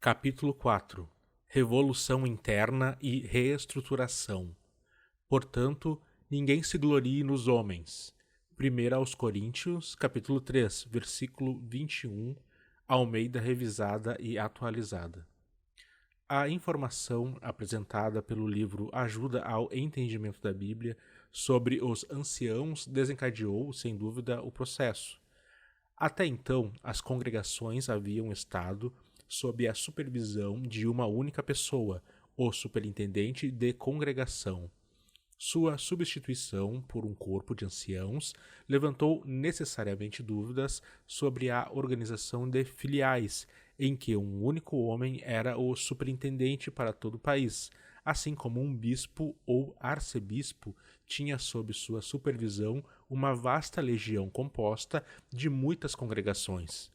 Capítulo 4 Revolução interna e reestruturação. Portanto, ninguém se glorie nos homens. 1 aos Coríntios, capítulo 3, versículo 21, Almeida revisada e atualizada. A informação apresentada pelo livro Ajuda ao Entendimento da Bíblia sobre os anciãos desencadeou, sem dúvida, o processo. Até então, as congregações haviam estado sob a supervisão de uma única pessoa, o superintendente de congregação. Sua substituição por um corpo de anciãos levantou necessariamente dúvidas sobre a organização de filiais, em que um único homem era o superintendente para todo o país, assim como um bispo ou arcebispo tinha sob sua supervisão uma vasta legião composta de muitas congregações.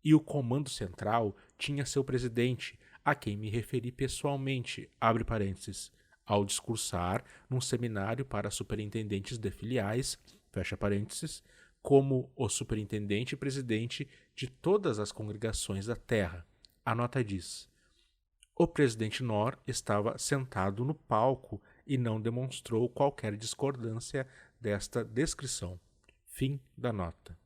E o comando central tinha seu presidente, a quem me referi pessoalmente, abre parênteses, ao discursar num seminário para superintendentes de filiais, fecha parênteses, como o superintendente e presidente de todas as congregações da terra. A nota diz: o presidente Nor estava sentado no palco e não demonstrou qualquer discordância desta descrição. Fim da nota.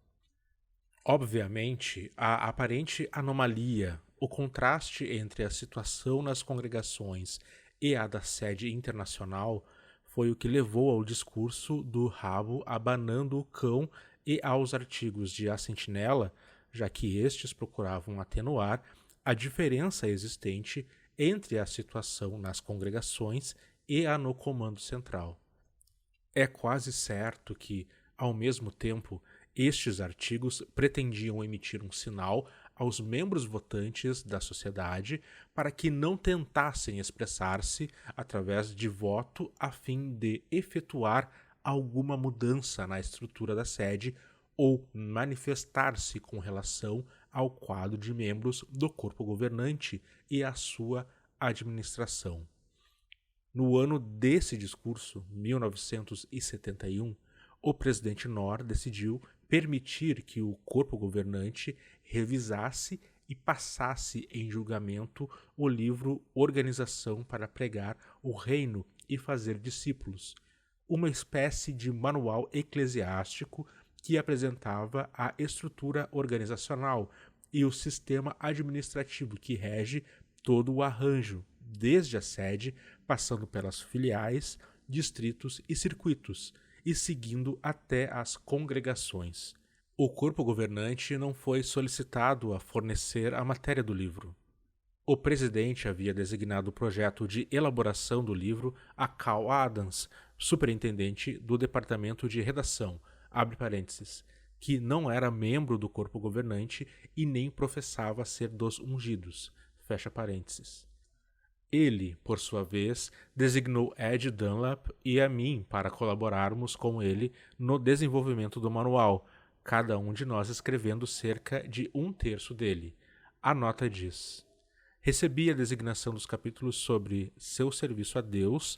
Obviamente, a aparente anomalia, o contraste entre a situação nas congregações e a da sede internacional foi o que levou ao discurso do rabo abanando o cão e aos artigos de A Sentinela, já que estes procuravam atenuar a diferença existente entre a situação nas congregações e a no comando central. É quase certo que, ao mesmo tempo, estes artigos pretendiam emitir um sinal aos membros votantes da sociedade para que não tentassem expressar-se através de voto a fim de efetuar alguma mudança na estrutura da sede ou manifestar-se com relação ao quadro de membros do corpo governante e à sua administração. No ano desse discurso, 1971, o presidente Nor decidiu permitir que o corpo governante revisasse e passasse em julgamento o livro Organização para Pregar o Reino e Fazer Discípulos, uma espécie de manual eclesiástico que apresentava a estrutura organizacional e o sistema administrativo que rege todo o arranjo, desde a sede, passando pelas filiais, distritos e circuitos, e seguindo até as congregações. O corpo governante não foi solicitado a fornecer a matéria do livro. O presidente havia designado o projeto de elaboração do livro a Cal Adams, superintendente do departamento de redação, abre parênteses, que não era membro do corpo governante e nem professava ser dos ungidos, fecha parênteses. Ele, por sua vez, designou Ed Dunlap e a mim para colaborarmos com ele no desenvolvimento do manual, cada um de nós escrevendo cerca de um terço dele. A nota diz: recebi a designação dos capítulos sobre seu serviço a Deus,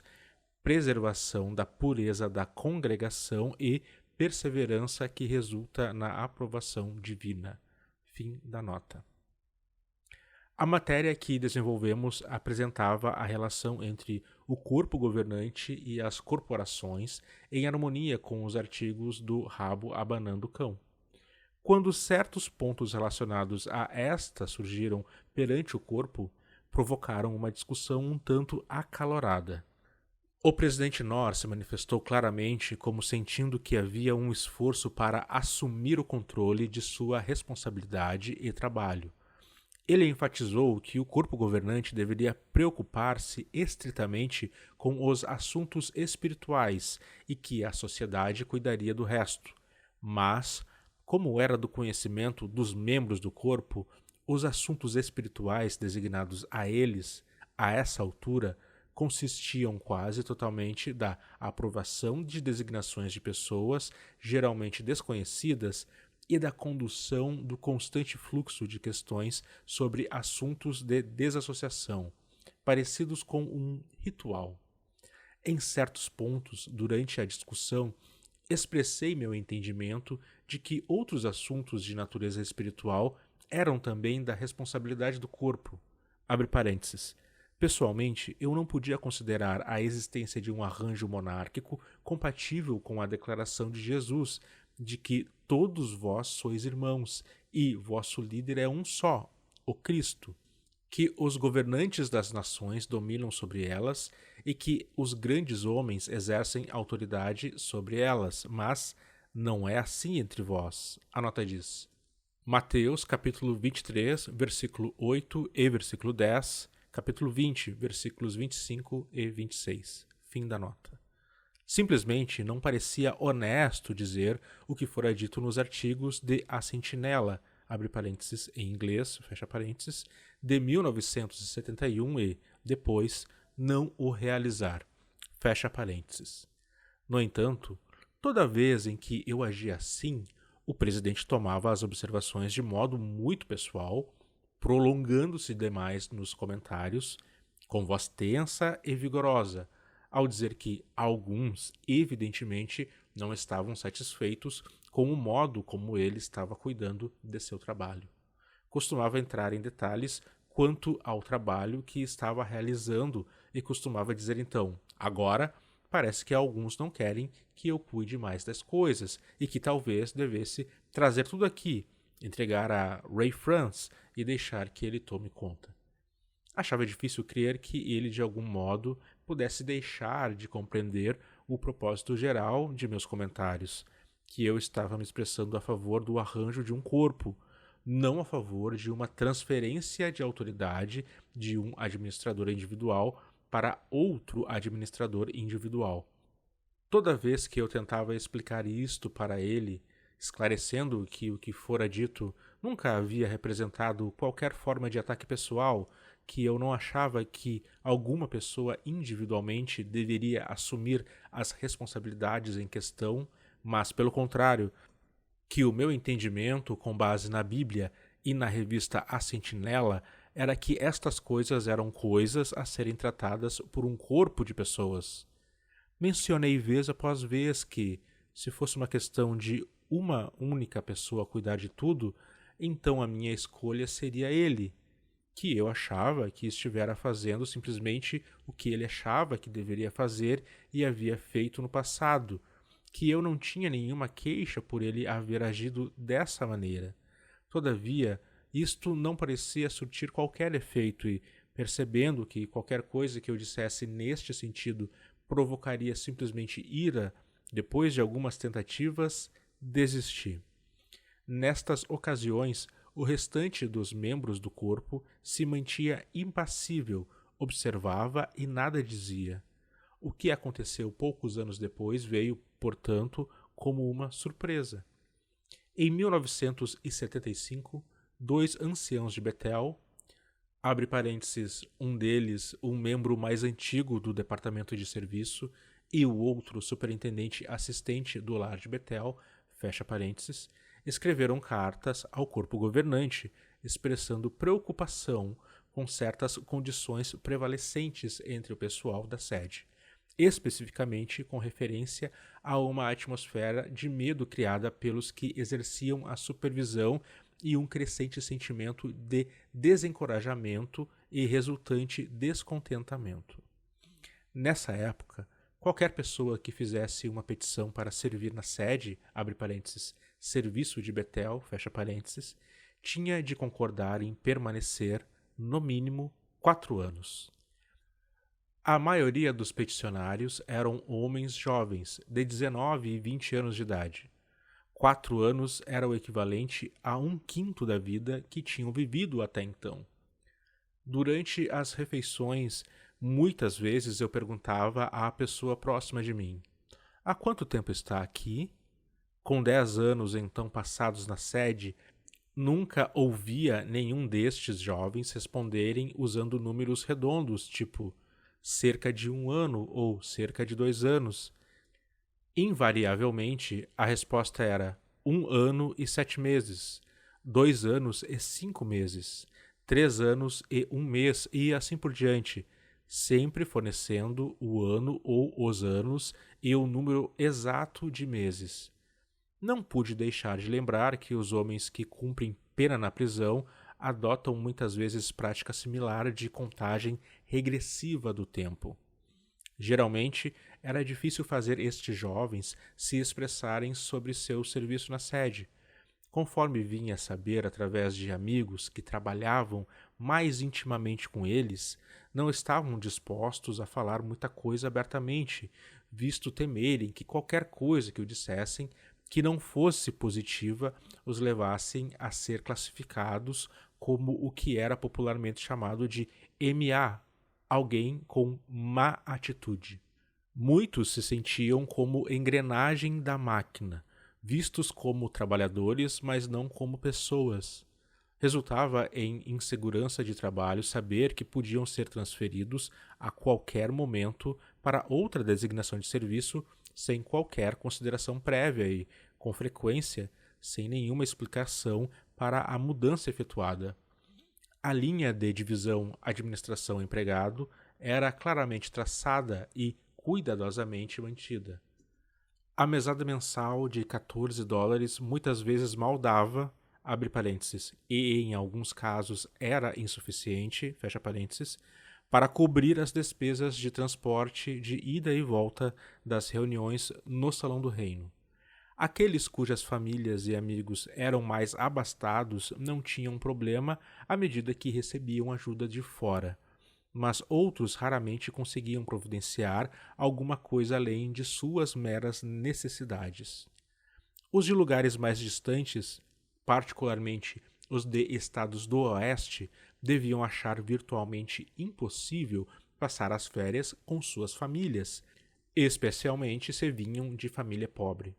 preservação da pureza da congregação e perseverança que resulta na aprovação divina. Fim da nota. A matéria que desenvolvemos apresentava a relação entre o corpo governante e as corporações em harmonia com os artigos do rabo abanando o cão. Quando certos pontos relacionados a esta surgiram perante o corpo, provocaram uma discussão um tanto acalorada. O presidente Nor se manifestou claramente como sentindo que havia um esforço para assumir o controle de sua responsabilidade e trabalho. Ele enfatizou que o corpo governante deveria preocupar-se estritamente com os assuntos espirituais e que a sociedade cuidaria do resto. Mas, como era do conhecimento dos membros do corpo, os assuntos espirituais designados a eles, a essa altura, consistiam quase totalmente da aprovação de designações de pessoas, geralmente desconhecidas, e da condução do constante fluxo de questões sobre assuntos de desassociação, parecidos com um ritual. Em certos pontos, durante a discussão, expressei meu entendimento de que outros assuntos de natureza espiritual eram também da responsabilidade do corpo, Abre parênteses. Pessoalmente, eu não podia considerar a existência de um arranjo monárquico compatível com a declaração de Jesus de que todos vós sois irmãos e vosso líder é um só, o Cristo, que os governantes das nações dominam sobre elas e que os grandes homens exercem autoridade sobre elas, mas não é assim entre vós. A nota diz. Mateus, capítulo 23, versículo 8 e versículo 10, capítulo 20, versículos 25 e 26. Fim da nota. Simplesmente não parecia honesto dizer o que fora dito nos artigos de A Sentinela, abre parênteses em inglês, fecha parênteses, de 1971 e, depois, não o realizar, fecha parênteses. No entanto, toda vez em que eu agia assim, o presidente tomava as observações de modo muito pessoal, prolongando-se demais nos comentários, com voz tensa e vigorosa, ao dizer que alguns, evidentemente, não estavam satisfeitos com o modo como ele estava cuidando de seu trabalho. Costumava entrar em detalhes quanto ao trabalho que estava realizando e costumava dizer então, agora parece que alguns não querem que eu cuide mais das coisas e que talvez devesse trazer tudo aqui, entregar a Ray France e deixar que ele tome conta. Achava difícil crer que ele, de algum modo, pudesse deixar de compreender o propósito geral de meus comentários, que eu estava me expressando a favor do arranjo de um corpo, não a favor de uma transferência de autoridade de um administrador individual para outro administrador individual. Toda vez que eu tentava explicar isto para ele, esclarecendo que o que fora dito nunca havia representado qualquer forma de ataque pessoal, que eu não achava que alguma pessoa individualmente deveria assumir as responsabilidades em questão, mas, pelo contrário, que o meu entendimento, com base na Bíblia e na revista A Sentinela, era que estas coisas eram coisas a serem tratadas por um corpo de pessoas. Mencionei vez após vez que, se fosse uma questão de uma única pessoa cuidar de tudo, então a minha escolha seria ele, que eu achava que estivera fazendo simplesmente o que ele achava que deveria fazer e havia feito no passado, que eu não tinha nenhuma queixa por ele haver agido dessa maneira. Todavia, isto não parecia surtir qualquer efeito e, percebendo que qualquer coisa que eu dissesse neste sentido provocaria simplesmente ira, depois de algumas tentativas, desisti. Nestas ocasiões, o restante dos membros do corpo se mantinha impassível, observava e nada dizia. O que aconteceu poucos anos depois veio, portanto, como uma surpresa. Em 1975, dois anciãos de Betel, abre parênteses, um deles um membro mais antigo do departamento de serviço e o outro superintendente assistente do lar de Betel, fecha parênteses, escreveram cartas ao corpo governante, expressando preocupação com certas condições prevalecentes entre o pessoal da sede, especificamente com referência a uma atmosfera de medo criada pelos que exerciam a supervisão e um crescente sentimento de desencorajamento e resultante descontentamento. Nessa época, qualquer pessoa que fizesse uma petição para servir na sede, abre parênteses, serviço de Betel, fecha parênteses, tinha de concordar em permanecer, no mínimo, 4 anos. A maioria dos peticionários eram homens jovens, de 19 e 20 anos de idade. 4 anos era o equivalente a 1/5 da vida que tinham vivido até então. Durante as refeições, muitas vezes eu perguntava à pessoa próxima de mim: há quanto tempo está aqui? Com 10 anos então passados na sede, nunca ouvia nenhum destes jovens responderem usando números redondos, tipo cerca de 1 ano ou cerca de 2 anos. Invariavelmente, a resposta era 1 ano e 7 meses, 2 anos e 5 meses, 3 anos e 1 mês e assim por diante, sempre fornecendo o ano ou os anos e o número exato de meses. Não pude deixar de lembrar que os homens que cumprem pena na prisão adotam muitas vezes prática similar de contagem regressiva do tempo. Geralmente, era difícil fazer estes jovens se expressarem sobre seu serviço na sede. Conforme vinha a saber através de amigos que trabalhavam mais intimamente com eles, não estavam dispostos a falar muita coisa abertamente, visto temerem que qualquer coisa que o dissessem que não fosse positiva os levassem a ser classificados como o que era popularmente chamado de MA, alguém com má atitude. Muitos se sentiam como engrenagem da máquina, vistos como trabalhadores, mas não como pessoas. Resultava em insegurança de trabalho saber que podiam ser transferidos a qualquer momento para outra designação de serviço sem qualquer consideração prévia e, com frequência, sem nenhuma explicação para a mudança efetuada. A linha de divisão administração-empregado era claramente traçada e cuidadosamente mantida. A mesada mensal de $14 muitas vezes mal dava, abre parênteses, e em alguns casos era insuficiente, fecha parênteses, para cobrir as despesas de transporte de ida e volta das reuniões no Salão do Reino. Aqueles cujas famílias e amigos eram mais abastados não tinham problema à medida que recebiam ajuda de fora, mas outros raramente conseguiam providenciar alguma coisa além de suas meras necessidades. Os de lugares mais distantes, particularmente os de estados do Oeste, deviam achar virtualmente impossível passar as férias com suas famílias, especialmente se vinham de família pobre.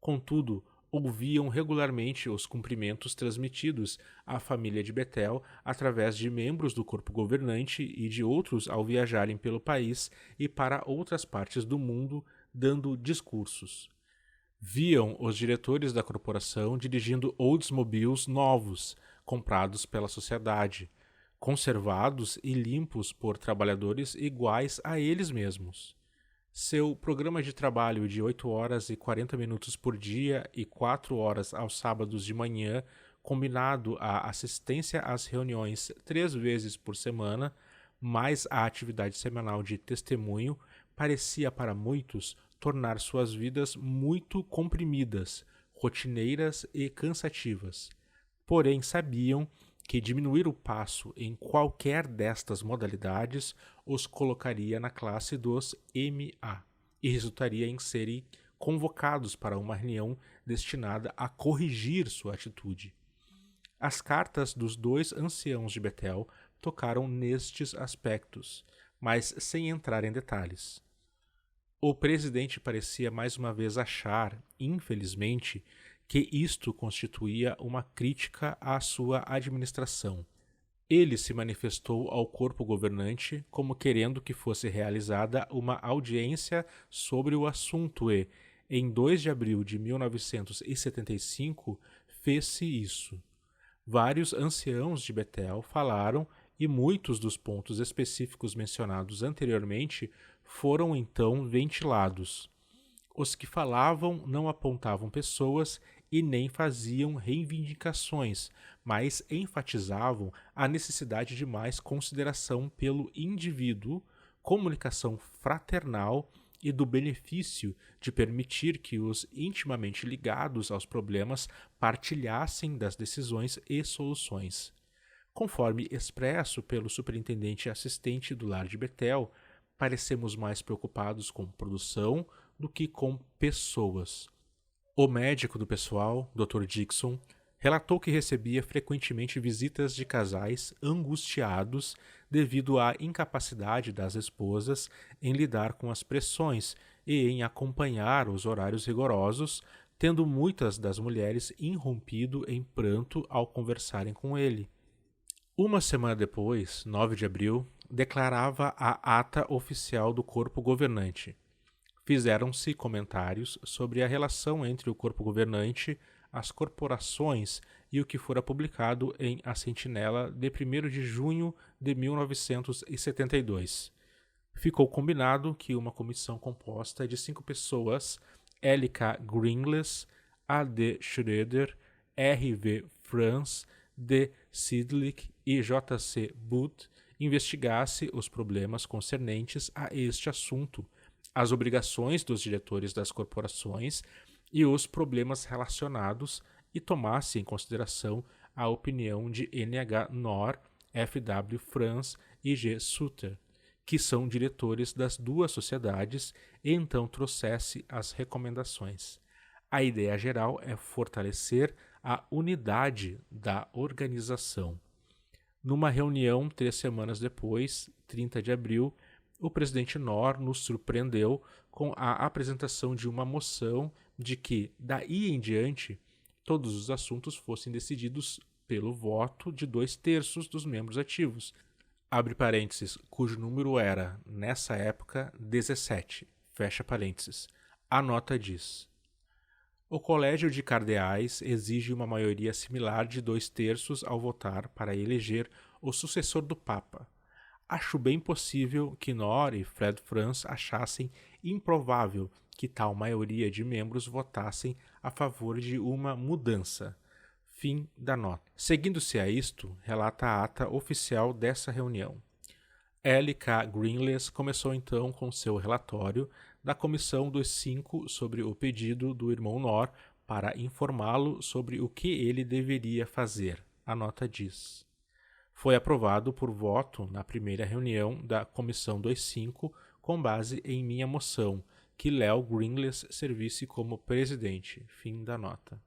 Contudo, ouviam regularmente os cumprimentos transmitidos à família de Betel através de membros do corpo governante e de outros ao viajarem pelo país e para outras partes do mundo, dando discursos. Viam os diretores da corporação dirigindo Oldsmobiles novos, comprados pela sociedade, conservados e limpos por trabalhadores iguais a eles mesmos. Seu programa de trabalho de 8 horas e 40 minutos por dia e 4 horas aos sábados de manhã, combinado à assistência às reuniões 3 vezes por semana, mais a atividade semanal de testemunho, parecia para muitos tornar suas vidas muito comprimidas, rotineiras e cansativas. Porém, sabiam que diminuir o passo em qualquer destas modalidades os colocaria na classe dos MA e resultaria em serem convocados para uma reunião destinada a corrigir sua atitude. As cartas dos 2 anciãos de Betel tocaram nestes aspectos, mas sem entrar em detalhes. O presidente parecia mais uma vez achar, infelizmente, que isto constituía uma crítica à sua administração. Ele se manifestou ao corpo governante como querendo que fosse realizada uma audiência sobre o assunto e, em 2 de abril de 1975, fez-se isso. Vários anciãos de Betel falaram e muitos dos pontos específicos mencionados anteriormente foram então ventilados. Os que falavam não apontavam pessoas e nem faziam reivindicações, mas enfatizavam a necessidade de mais consideração pelo indivíduo, comunicação fraternal e do benefício de permitir que os intimamente ligados aos problemas partilhassem das decisões e soluções. Conforme expresso pelo superintendente assistente do lar de Betel, parecemos mais preocupados com produção do que com pessoas. O médico do pessoal, Dr. Dixon, relatou que recebia frequentemente visitas de casais angustiados devido à incapacidade das esposas em lidar com as pressões e em acompanhar os horários rigorosos, tendo muitas das mulheres irrompido em pranto ao conversarem com ele. Uma semana depois, 9 de abril, declarava a ata oficial do corpo governante. Fizeram-se comentários sobre a relação entre o corpo governante, as corporações e o que fora publicado em A Sentinela de 1º de junho de 1972. Ficou combinado que uma comissão composta de 5 pessoas, L.K. Gringles, A.D. Schroeder, R.V. Franz, D. Sidlich e J.C. Booth investigasse os problemas concernentes a este assunto, as obrigações dos diretores das corporações e os problemas relacionados e tomasse em consideração a opinião de N.H. Nor, F.W. Franz e G. Suter, que são diretores das duas sociedades, e então trouxesse as recomendações. A ideia geral é fortalecer a unidade da organização. Numa reunião 3 semanas depois, 30 de abril, o presidente Nor nos surpreendeu com a apresentação de uma moção de que, daí em diante, todos os assuntos fossem decididos pelo voto de 2/3 dos membros ativos, abre parênteses, cujo número era, nessa época, 17, fecha parênteses. A nota diz: o Colégio de Cardeais exige uma maioria similar de 2/3 ao votar para eleger o sucessor do Papa. Acho bem possível que Nor e Fred Franz achassem improvável que tal maioria de membros votassem a favor de uma mudança. Fim da nota. Seguindo-se a isto, relata a ata oficial dessa reunião. L. K. Greenlees começou então com seu relatório da Comissão dos 5 sobre o pedido do irmão Nor para informá-lo sobre o que ele deveria fazer. A nota diz: foi aprovado por voto na primeira reunião da Comissão dos 5 com base em minha moção, que Léo Greenlees servisse como presidente. Fim da nota.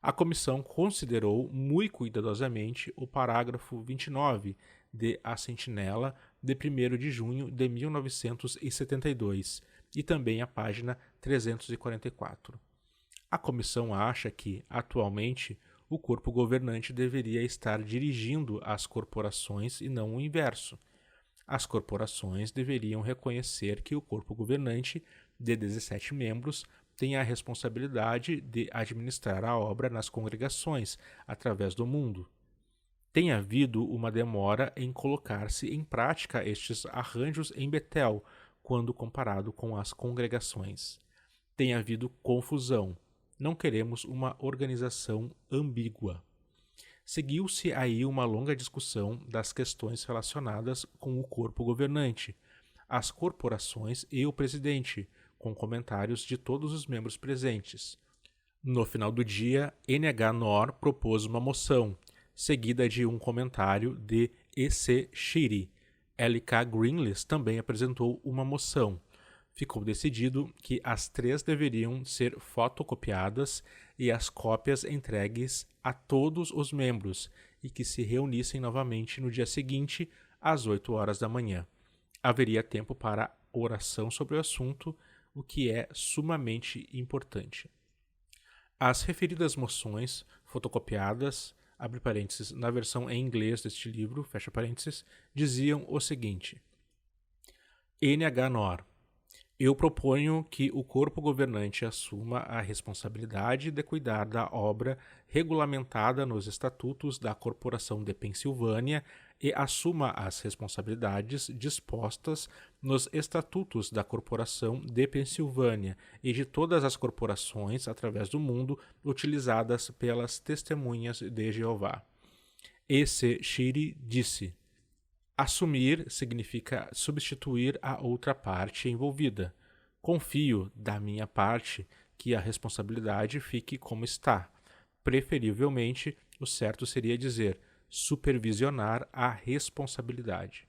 A comissão considerou muito cuidadosamente o parágrafo 29 de A Sentinela de 1º de junho de 1972 e também a página 344. A comissão acha que, atualmente, o corpo governante deveria estar dirigindo as corporações e não o inverso. As corporações deveriam reconhecer que o corpo governante, de 17 membros, tem a responsabilidade de administrar a obra nas congregações, através do mundo. Tem havido uma demora em colocar-se em prática estes arranjos em Betel, quando comparado com as congregações. Tem havido confusão. Não queremos uma organização ambígua. Seguiu-se aí uma longa discussão das questões relacionadas com o corpo governante, as corporações e o presidente, com comentários de todos os membros presentes. No final do dia, N.H. Nor propôs uma moção, seguida de um comentário de E.C. Shiri. L.K. Greenlees também apresentou uma moção. Ficou decidido que as 3 deveriam ser fotocopiadas e as cópias entregues a todos os membros e que se reunissem novamente no dia seguinte, às 8 horas da manhã. Haveria tempo para oração sobre o assunto, o que é sumamente importante. As referidas moções, fotocopiadas, abre parênteses, na versão em inglês deste livro, fecha parênteses, diziam o seguinte: N.H. Nor, eu proponho que o corpo governante assuma a responsabilidade de cuidar da obra regulamentada nos Estatutos da Corporação de Pensilvânia e assuma as responsabilidades dispostas nos Estatutos da Corporação de Pensilvânia e de todas as corporações através do mundo utilizadas pelas Testemunhas de Jeová. E.C. Shiri disse: assumir significa substituir a outra parte envolvida. Confio, da minha parte, que a responsabilidade fique como está. Preferivelmente, o certo seria dizer supervisionar a responsabilidade.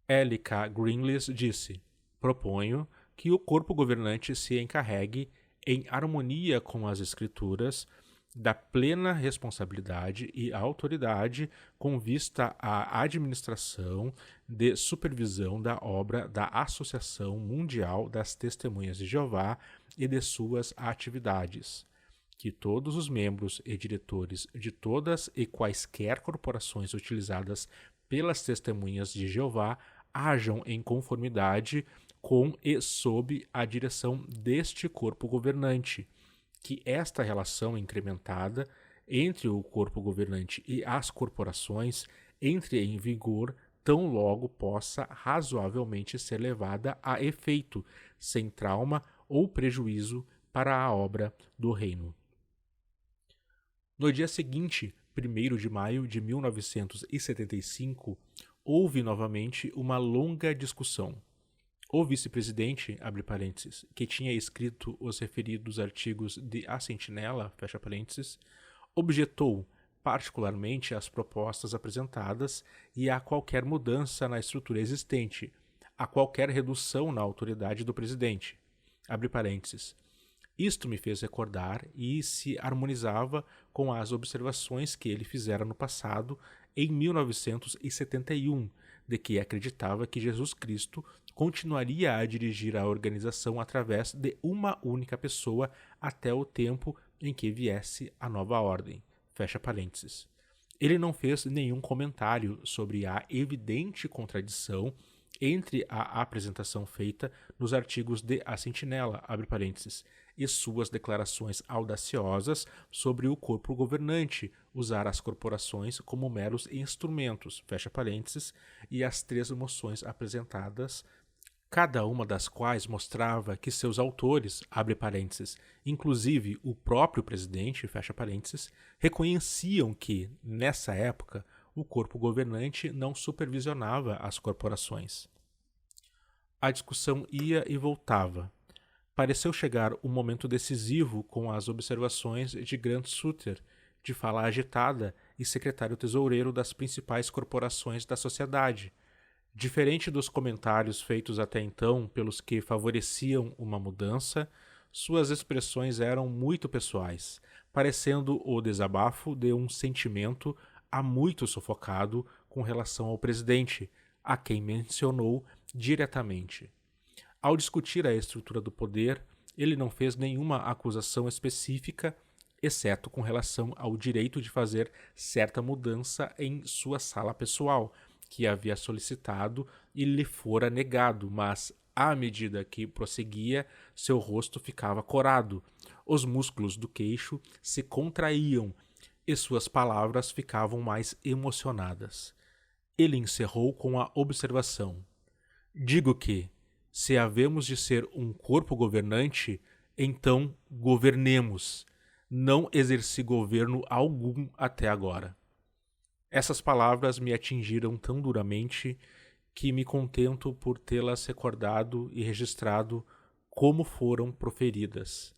L.K. Greenlees disse: proponho que o corpo governante se encarregue, em harmonia com as Escrituras, da plena responsabilidade e autoridade com vista à administração de supervisão da obra da Associação Mundial das Testemunhas de Jeová e de suas atividades. Que todos os membros e diretores de todas e quaisquer corporações utilizadas pelas Testemunhas de Jeová hajam em conformidade com e sob a direção deste corpo governante, que esta relação incrementada entre o corpo governante e as corporações entre em vigor tão logo possa razoavelmente ser levada a efeito, sem trauma ou prejuízo para a obra do reino. No dia seguinte, 1º de maio de 1975, houve novamente uma longa discussão. O vice-presidente, abre parênteses, que tinha escrito os referidos artigos de A Sentinela, fecha parênteses, objetou particularmente às propostas apresentadas e a qualquer mudança na estrutura existente, a qualquer redução na autoridade do presidente, abre parênteses. Isto me fez recordar e se harmonizava com as observações que ele fizera no passado, em 1971, de que acreditava que Jesus Cristo continuaria a dirigir a organização através de uma única pessoa até o tempo em que viesse a nova ordem. Fecha parênteses. Ele não fez nenhum comentário sobre a evidente contradição entre a apresentação feita nos artigos de A Sentinela, abre parênteses, e suas declarações audaciosas sobre o corpo governante, usar as corporações como meros instrumentos, fecha parênteses, e as 3 moções apresentadas, cada uma das quais mostrava que seus autores, abre parênteses, inclusive o próprio presidente, fecha parênteses, reconheciam que, nessa época, o corpo governante não supervisionava as corporações. A discussão ia e voltava. Pareceu chegar o momento decisivo com as observações de Grant Sutter, de fala agitada e secretário-tesoureiro das principais corporações da sociedade. Diferente dos comentários feitos até então pelos que favoreciam uma mudança, suas expressões eram muito pessoais, parecendo o desabafo de um sentimento há muito sufocado com relação ao presidente, a quem mencionou diretamente. Ao discutir a estrutura do poder, ele não fez nenhuma acusação específica, exceto com relação ao direito de fazer certa mudança em sua sala pessoal, que havia solicitado e lhe fora negado, mas, à medida que prosseguia, seu rosto ficava corado, os músculos do queixo se contraíam e suas palavras ficavam mais emocionadas. Ele encerrou com a observação: digo que, se havemos de ser um corpo governante, então governemos. Não exerci governo algum até agora. Essas palavras me atingiram tão duramente que me contento por tê-las recordado e registrado como foram proferidas.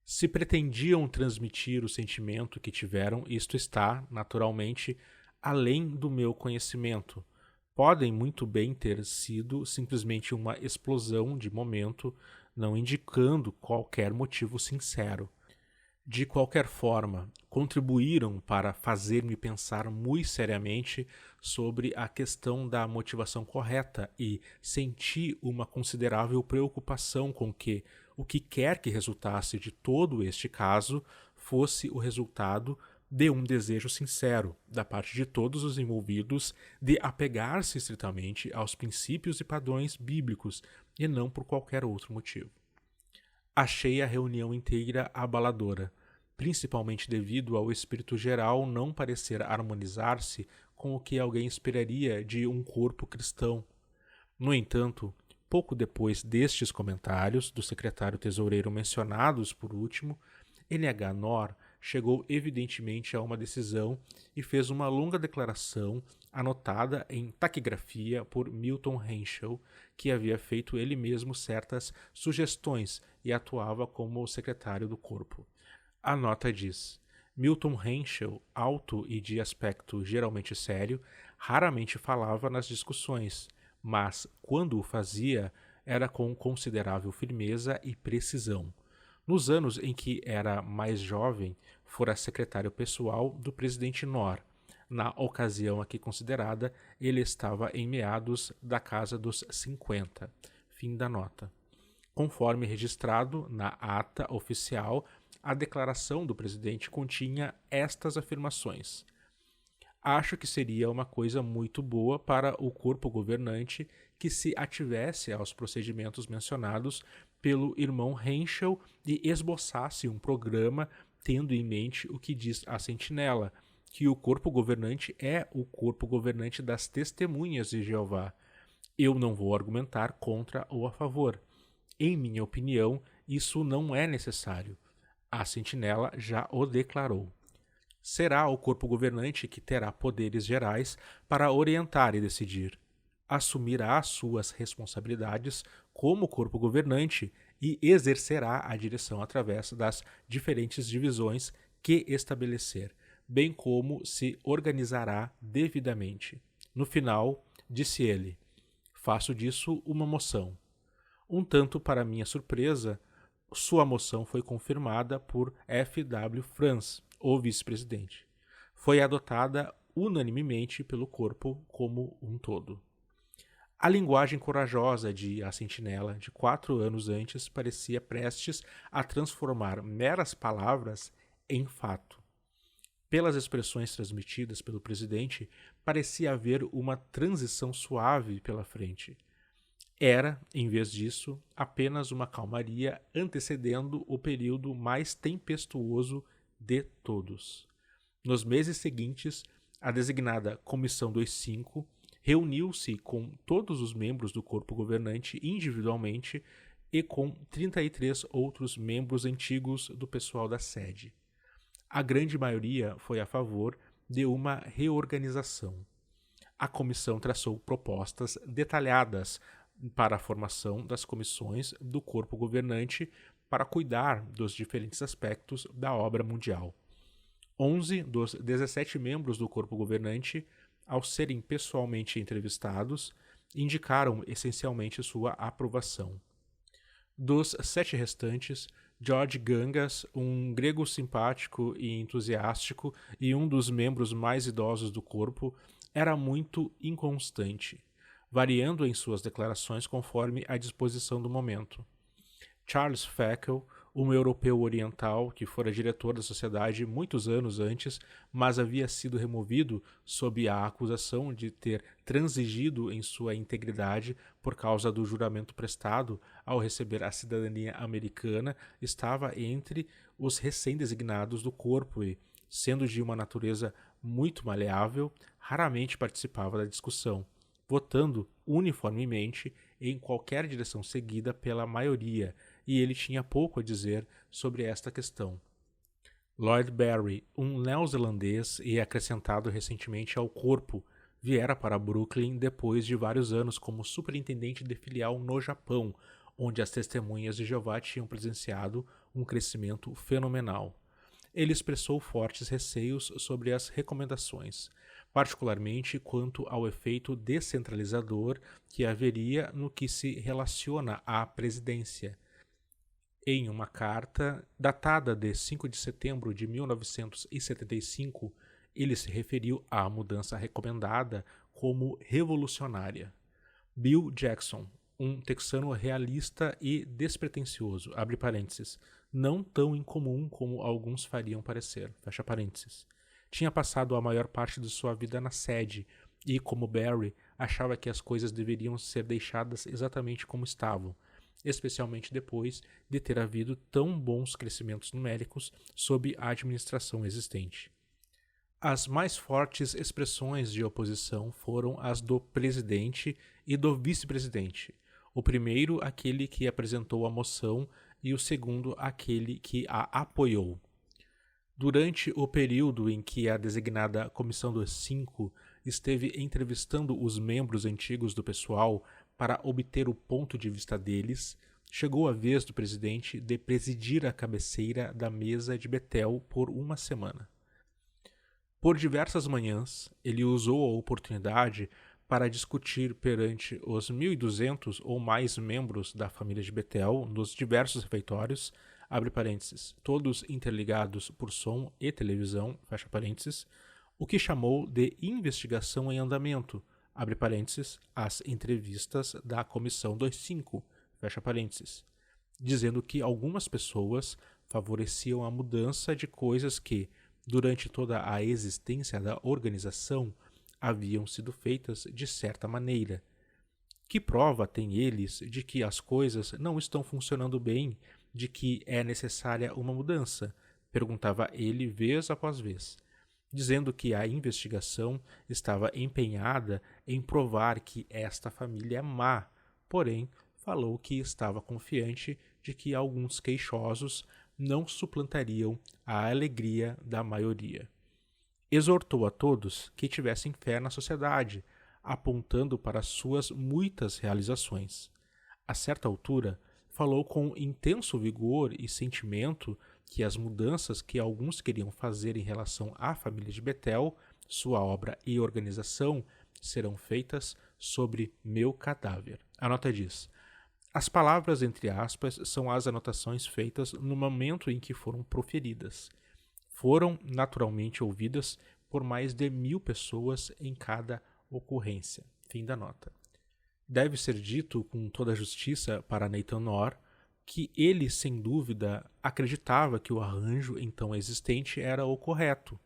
Se pretendiam transmitir o sentimento que tiveram, isto está, naturalmente, além do meu conhecimento. Podem muito bem ter sido simplesmente uma explosão de momento, não indicando qualquer motivo sincero. De qualquer forma, contribuíram para fazer-me pensar muito seriamente sobre a questão da motivação correta e senti uma considerável preocupação com que o que quer que resultasse de todo este caso fosse o resultado de um desejo sincero, da parte de todos os envolvidos, de apegar-se estritamente aos princípios e padrões bíblicos e não por qualquer outro motivo. Achei a reunião inteira abaladora, principalmente devido ao espírito geral não parecer harmonizar-se com o que alguém esperaria de um corpo cristão. No entanto, pouco depois destes comentários do secretário-tesoureiro mencionados por último, N.H. Nor chegou evidentemente a uma decisão e fez uma longa declaração anotada em taquigrafia por Milton Henschel, que havia feito ele mesmo certas sugestões e atuava como secretário do corpo. A nota diz: Milton Henschel, alto e de aspecto geralmente sério, raramente falava nas discussões, mas, quando o fazia, era com considerável firmeza e precisão. Nos anos em que era mais jovem, fora secretário pessoal do presidente Nor. Na ocasião aqui considerada, ele estava em meados da casa dos 50. Fim da nota. Conforme registrado na ata oficial, a declaração do presidente continha estas afirmações: acho que seria uma coisa muito boa para o corpo governante que se ativesse aos procedimentos mencionados pelo irmão Henschel e esboçasse um programa tendo em mente o que diz a Sentinela, que o corpo governante é o corpo governante das testemunhas de Jeová. Eu não vou argumentar contra ou a favor. Em minha opinião, isso não é necessário. A Sentinela já o declarou. Será o corpo governante que terá poderes gerais para orientar e decidir. Assumirá suas responsabilidades como corpo governante e exercerá a direção através das diferentes divisões que estabelecer, bem como se organizará devidamente. No final, disse ele, faço disso uma moção. Um tanto para minha surpresa, sua moção foi confirmada por F. W. Franz, o vice-presidente. Foi adotada unanimemente pelo corpo como um todo. A linguagem corajosa de A Sentinela, de 4 anos antes, parecia prestes a transformar meras palavras em fato. Pelas expressões transmitidas pelo presidente, parecia haver uma transição suave pela frente. Era, em vez disso, apenas uma calmaria antecedendo o período mais tempestuoso de todos. Nos meses seguintes, a designada Comissão 25 reuniu-se com todos os membros do corpo governante individualmente e com 33 outros membros antigos do pessoal da sede. A grande maioria foi a favor de uma reorganização. A comissão traçou propostas detalhadas para a formação das comissões do corpo governante para cuidar dos diferentes aspectos da obra mundial. 11 dos 17 membros do corpo governante, ao serem pessoalmente entrevistados, indicaram essencialmente sua aprovação. Dos 7 restantes, George Gangas, um grego simpático e entusiástico e um dos membros mais idosos do corpo, era muito inconstante, variando em suas declarações conforme a disposição do momento. Charles Fackel, um europeu oriental que fora diretor da sociedade muitos anos antes, mas havia sido removido sob a acusação de ter transigido em sua integridade por causa do juramento prestado ao receber a cidadania americana, estava entre os recém-designados do corpo e, sendo de uma natureza muito maleável, raramente participava da discussão, votando uniformemente em qualquer direção seguida pela maioria, e ele tinha pouco a dizer sobre esta questão. Lloyd Barry, um neozelandês e acrescentado recentemente ao corpo, viera para Brooklyn depois de vários anos como superintendente de filial no Japão, onde as testemunhas de Jeová tinham presenciado um crescimento fenomenal. Ele expressou fortes receios sobre as recomendações, particularmente quanto ao efeito descentralizador que haveria no que se relaciona à presidência. Em uma carta datada de 5 de setembro de 1975, ele se referiu à mudança recomendada como revolucionária. Bill Jackson, um texano realista e despretensioso, abre parênteses, não tão incomum como alguns fariam parecer, fecha parênteses. Tinha passado a maior parte de sua vida na sede e, como Barry, achava que as coisas deveriam ser deixadas exatamente como estavam, especialmente depois de ter havido tão bons crescimentos numéricos sob a administração existente. As mais fortes expressões de oposição foram as do presidente e do vice-presidente, o primeiro aquele que apresentou a moção e o segundo aquele que a apoiou. Durante o período em que a designada Comissão dos 5 esteve entrevistando os membros antigos do pessoal para obter o ponto de vista deles, chegou a vez do presidente de presidir a cabeceira da mesa de Betel por uma semana. Por diversas manhãs, ele usou a oportunidade para discutir perante os 1.200 ou mais membros da família de Betel nos diversos refeitórios, abre parênteses, todos interligados por som e televisão, fecha parênteses, o que chamou de investigação em andamento, abre parênteses, as entrevistas da Comissão 25, fecha parênteses, dizendo que algumas pessoas favoreciam a mudança de coisas que, durante toda a existência da organização, haviam sido feitas de certa maneira. Que prova têm eles de que as coisas não estão funcionando bem, de que é necessária uma mudança? Perguntava ele vez após vez, dizendo que a investigação estava empenhada em provar que esta família é má, porém falou que estava confiante de que alguns queixosos não suplantariam a alegria da maioria. Exortou a todos que tivessem fé na sociedade, apontando para suas muitas realizações. A certa altura, falou com intenso vigor e sentimento que as mudanças que alguns queriam fazer em relação à família de Betel, sua obra e organização, serão feitas sobre meu cadáver. A nota diz: as palavras, entre aspas, são as anotações feitas no momento em que foram proferidas. Foram naturalmente ouvidas por mais de 1.000 pessoas em cada ocorrência. Fim da nota. Deve ser dito com toda a justiça para Nathan Orr que ele, sem dúvida, acreditava que o arranjo então existente era o correto.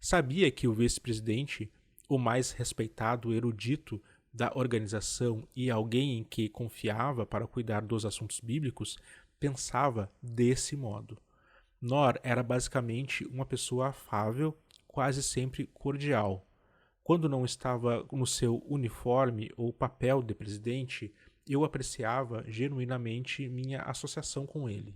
Sabia que o vice-presidente, o mais respeitado erudito da organização e alguém em que confiava para cuidar dos assuntos bíblicos, pensava desse modo. Nor era basicamente uma pessoa afável, quase sempre cordial. Quando não estava no seu uniforme ou papel de presidente, eu apreciava genuinamente minha associação com ele.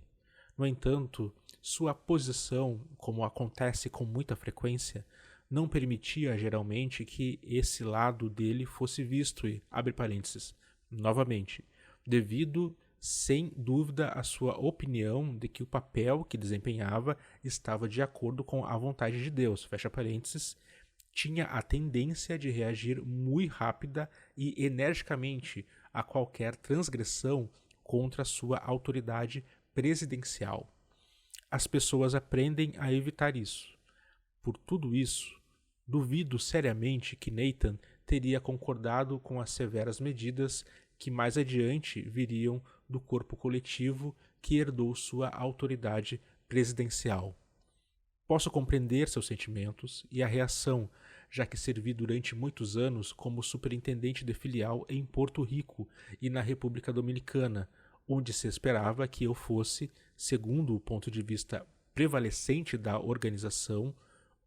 No entanto, sua posição, como acontece com muita frequência, não permitia geralmente que esse lado dele fosse visto e, abre parênteses, novamente, devido sem dúvida à sua opinião de que o papel que desempenhava estava de acordo com a vontade de Deus, fecha parênteses, tinha a tendência de reagir muito rápida e energicamente a qualquer transgressão contra sua autoridade presidencial. As pessoas aprendem a evitar isso. Por tudo isso, duvido seriamente que Nathan teria concordado com as severas medidas que mais adiante viriam do corpo coletivo que herdou sua autoridade presidencial. Posso compreender seus sentimentos e a reação, já que servi durante muitos anos como superintendente de filial em Porto Rico e na República Dominicana, onde se esperava que eu fosse, segundo o ponto de vista prevalecente da organização,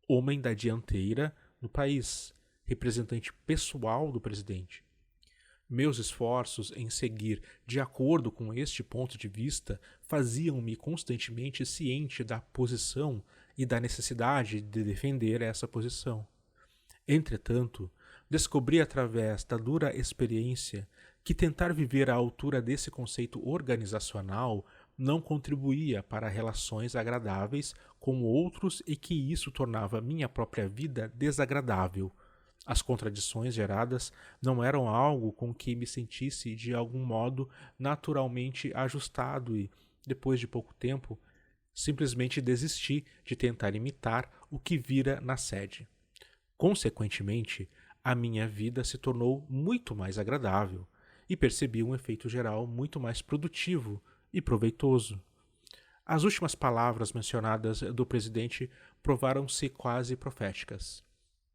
homem da dianteira no país, representante pessoal do presidente. Meus esforços em seguir de acordo com este ponto de vista faziam-me constantemente ciente da posição e da necessidade de defender essa posição. Entretanto, descobri através da dura experiência que tentar viver à altura desse conceito organizacional não contribuía para relações agradáveis com outros e que isso tornava minha própria vida desagradável. As contradições geradas não eram algo com que me sentisse de algum modo naturalmente ajustado e, depois de pouco tempo, simplesmente desisti de tentar imitar o que vira na sede. Consequentemente, a minha vida se tornou muito mais agradável e percebi um efeito geral muito mais produtivo e proveitoso. As últimas palavras mencionadas do presidente provaram-se quase proféticas.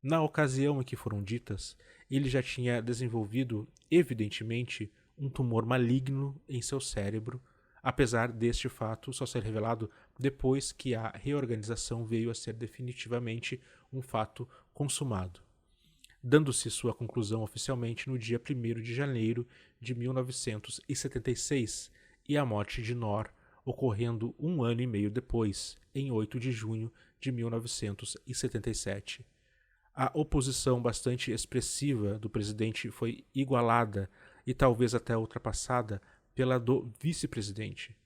Na ocasião em que foram ditas, ele já tinha desenvolvido, evidentemente, um tumor maligno em seu cérebro, apesar deste fato só ser revelado depois que a reorganização veio a ser definitivamente um fato consumado, dando-se sua conclusão oficialmente no dia 1º de janeiro de 1976 e a morte de Nor ocorrendo 1 ano e meio depois, em 8 de junho de 1977. A oposição bastante expressiva do presidente foi igualada e talvez até ultrapassada pela do vice-presidente.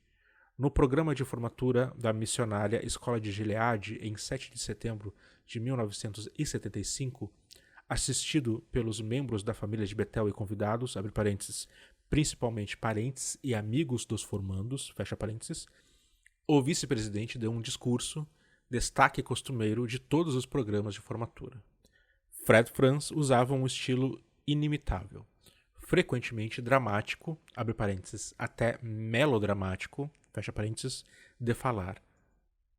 No programa de formatura da missionária Escola de Gileade, em 7 de setembro de 1975, assistido pelos membros da família de Betel e convidados, abre parênteses, principalmente parentes e amigos dos formandos, fecha parênteses, o vice-presidente deu um discurso, destaque costumeiro de todos os programas de formatura. Fred Franz usava um estilo inimitável, frequentemente dramático, abre parênteses, até melodramático, fecha parênteses, de falar.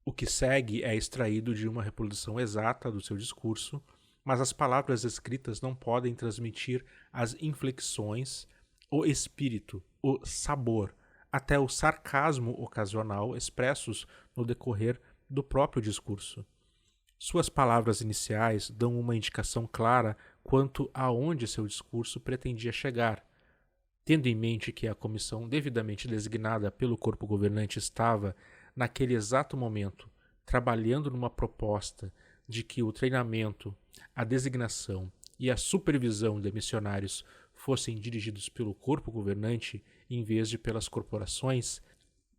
O que segue é extraído de uma reprodução exata do seu discurso, mas as palavras escritas não podem transmitir as inflexões, o espírito, o sabor, até o sarcasmo ocasional expressos no decorrer do próprio discurso. Suas palavras iniciais dão uma indicação clara quanto a onde seu discurso pretendia chegar. Tendo em mente que a comissão devidamente designada pelo corpo governante estava, naquele exato momento, trabalhando numa proposta de que o treinamento, a designação e a supervisão de missionários fossem dirigidos pelo corpo governante em vez de pelas corporações,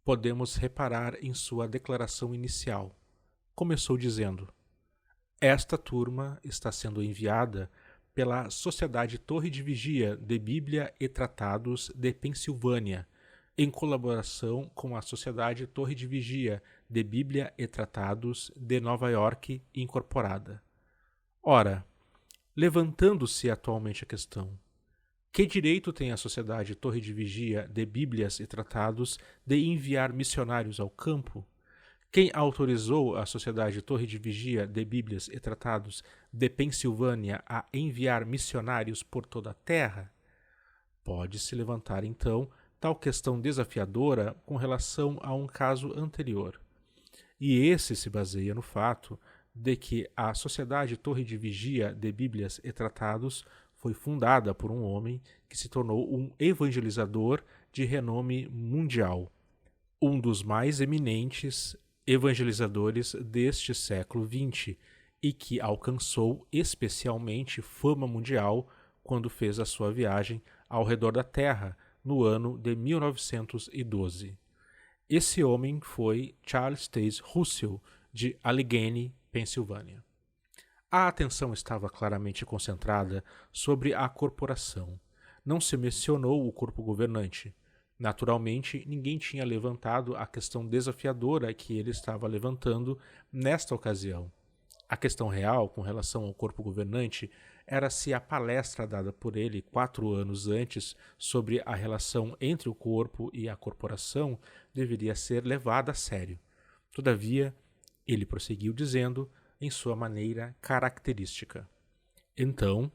podemos reparar em sua declaração inicial. Começou dizendo: esta turma está sendo enviada pela Sociedade Torre de Vigia de Bíblia e Tratados de Pensilvânia, em colaboração com a Sociedade Torre de Vigia de Bíblia e Tratados de Nova York Incorporada. Ora, levantando-se atualmente a questão: que direito tem a Sociedade Torre de Vigia de Bíblias e Tratados de enviar missionários ao campo? Quem autorizou a Sociedade Torre de Vigia de Bíblias e Tratados de Pensilvânia a enviar missionários por toda a terra? Pode-se levantar, então, tal questão desafiadora com relação a um caso anterior. E esse se baseia no fato de que a Sociedade Torre de Vigia de Bíblias e Tratados foi fundada por um homem que se tornou um evangelizador de renome mundial, um dos mais eminentes evangelizadores deste século XX e que alcançou especialmente fama mundial quando fez a sua viagem ao redor da Terra no ano de 1912. Esse homem foi Charles Taze Russell, de Allegheny, Pensilvânia. A atenção estava claramente concentrada sobre a corporação. Não se mencionou o corpo governante. Naturalmente, ninguém tinha levantado a questão desafiadora que ele estava levantando nesta ocasião. A questão real com relação ao corpo governante era se a palestra dada por ele 4 anos antes sobre a relação entre o corpo e a corporação deveria ser levada a sério. Todavia, ele prosseguiu dizendo, em sua maneira característica: então,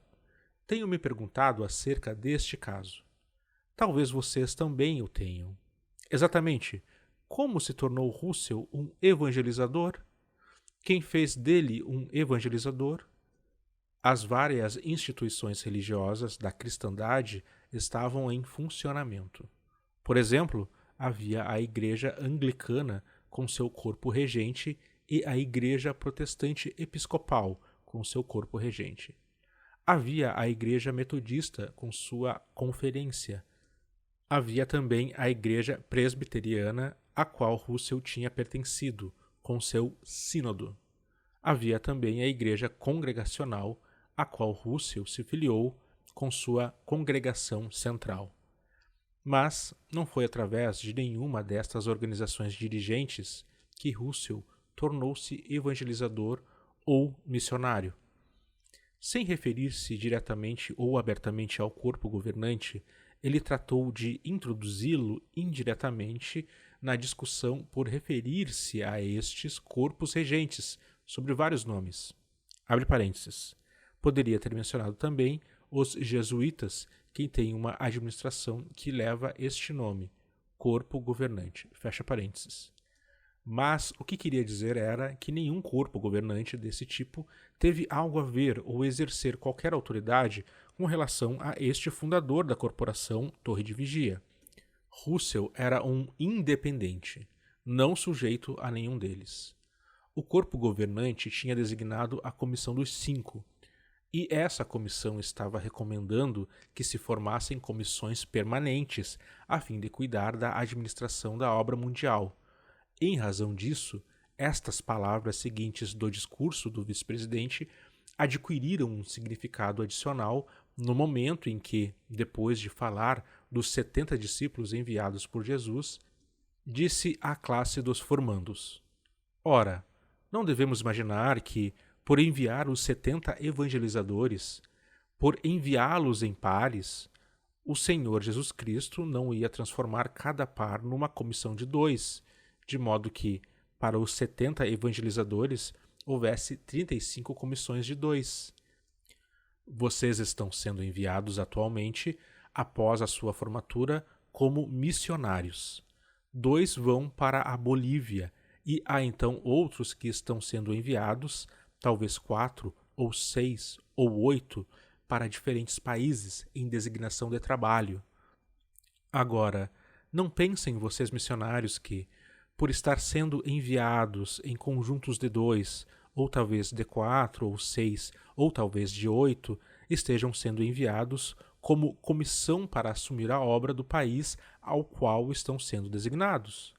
tenho me perguntado acerca deste caso. Talvez vocês também o tenham. Exatamente, como se tornou Russell um evangelizador? Quem fez dele um evangelizador? As várias instituições religiosas da cristandade estavam em funcionamento. Por exemplo, havia a Igreja Anglicana com seu corpo regente e a Igreja Protestante Episcopal com seu corpo regente. Havia a Igreja Metodista com sua conferência. Havia também a Igreja Presbiteriana, a qual Russell tinha pertencido, com seu sínodo. Havia também a Igreja Congregacional, a qual Russell se filiou com sua congregação central. Mas não foi através de nenhuma destas organizações dirigentes que Russell tornou-se evangelizador ou missionário. Sem referir-se diretamente ou abertamente ao corpo governante, ele tratou de introduzi-lo indiretamente na discussão por referir-se a estes corpos regentes, sobre vários nomes. Abre parênteses. Poderia ter mencionado também os jesuítas, que têm uma administração que leva este nome, corpo governante. Fecha parênteses. Mas o que queria dizer era que nenhum corpo governante desse tipo teve algo a ver ou exercer qualquer autoridade com relação a este fundador da corporação Torre de Vigia. Russell era um independente, não sujeito a nenhum deles. O corpo governante tinha designado a Comissão dos 5, e essa comissão estava recomendando que se formassem comissões permanentes a fim de cuidar da administração da obra mundial. Em razão disso, estas palavras seguintes do discurso do vice-presidente adquiriram um significado adicional no momento em que, depois de falar dos 70 discípulos enviados por Jesus, disse à classe dos formandos: ora, não devemos imaginar que, por enviar os 70 evangelizadores, por enviá-los em pares, o Senhor Jesus Cristo não ia transformar cada par numa comissão de 2, de modo que, para os 70 evangelizadores, houvesse 35 comissões de 2. Vocês estão sendo enviados atualmente, após a sua formatura, como missionários. 2 vão para a Bolívia, e há então outros que estão sendo enviados, talvez 4, ou 6, ou 8, para diferentes países em designação de trabalho. Agora, não pensem vocês missionários que, por estar sendo enviados em conjuntos de 2, ou talvez de 4 ou 6, ou talvez de 8, estejam sendo enviados como comissão para assumir a obra do país ao qual estão sendo designados.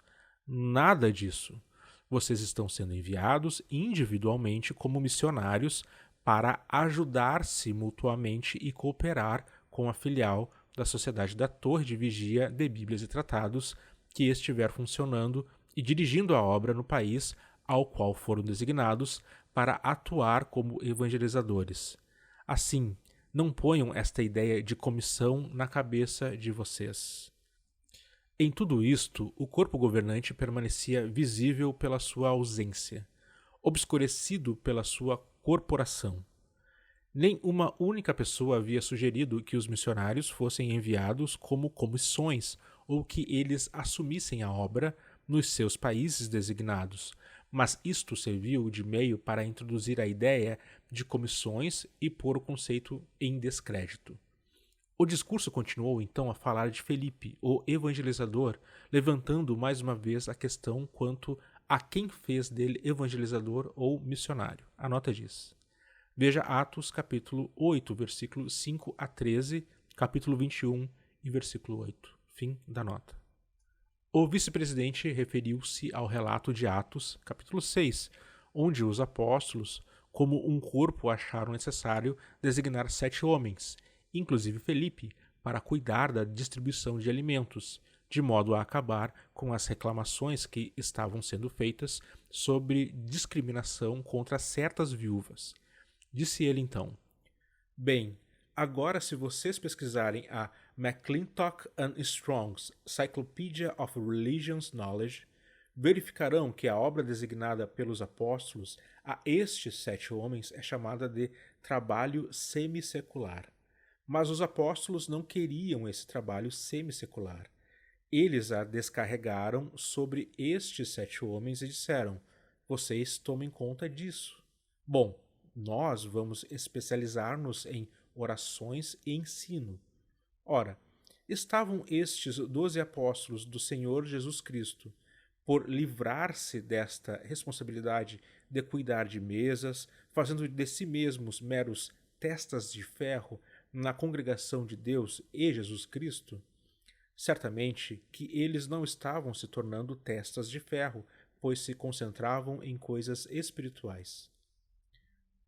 Nada disso. Vocês estão sendo enviados individualmente como missionários para ajudar-se mutuamente e cooperar com a filial da Sociedade da Torre de Vigia de Bíblias e Tratados que estiver funcionando e dirigindo a obra no país ao qual foram designados para atuar como evangelizadores. Assim, não ponham esta ideia de comissão na cabeça de vocês. Em tudo isto, o corpo governante permanecia visível pela sua ausência, obscurecido pela sua corporação. Nem uma única pessoa havia sugerido que os missionários fossem enviados como comissões ou que eles assumissem a obra nos seus países designados, mas isto serviu de meio para introduzir a ideia de comissões e pôr o conceito em descrédito. O discurso continuou então a falar de Felipe, o evangelizador, levantando mais uma vez a questão quanto a quem fez dele evangelizador ou missionário. A nota diz: veja Atos capítulo 8, versículo 5 a 13, capítulo 21 e versículo 8. Fim da nota. O vice-presidente referiu-se ao relato de Atos, capítulo 6, onde os apóstolos, como um corpo, acharam necessário designar 7 homens, inclusive Felipe, para cuidar da distribuição de alimentos, de modo a acabar com as reclamações que estavam sendo feitas sobre discriminação contra certas viúvas. Disse ele então: bem, agora se vocês pesquisarem a McClintock and Strong's Cyclopedia of Religious Knowledge, verificarão que a obra designada pelos apóstolos a estes 7 homens é chamada de trabalho semissecular. Mas os apóstolos não queriam esse trabalho semissecular. Eles a descarregaram sobre estes 7 homens e disseram: vocês tomem conta disso. Bom, nós vamos especializar-nos em orações e ensino. Ora, estavam estes 12 apóstolos do Senhor Jesus Cristo, por livrar-se desta responsabilidade de cuidar de mesas, fazendo de si mesmos meros testas de ferro na congregação de Deus e Jesus Cristo? Certamente que eles não estavam se tornando testas de ferro, pois se concentravam em coisas espirituais.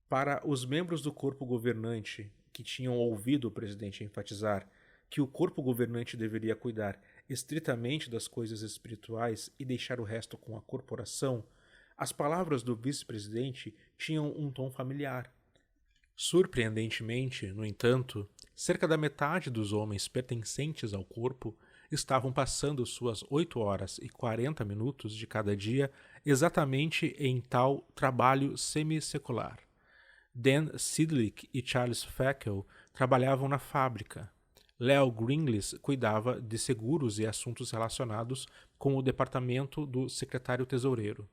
Para os membros do corpo governante que tinham ouvido o presidente enfatizar que o corpo governante deveria cuidar estritamente das coisas espirituais e deixar o resto com a corporação, as palavras do vice-presidente tinham um tom familiar. Surpreendentemente, no entanto, cerca da metade dos homens pertencentes ao corpo estavam passando suas 8 horas e 40 minutos de cada dia exatamente em tal trabalho semissecular. Dan Sidlick e Charles Fackel trabalhavam na fábrica. Leo Gringlis cuidava de seguros e assuntos relacionados com o departamento do secretário-tesoureiro.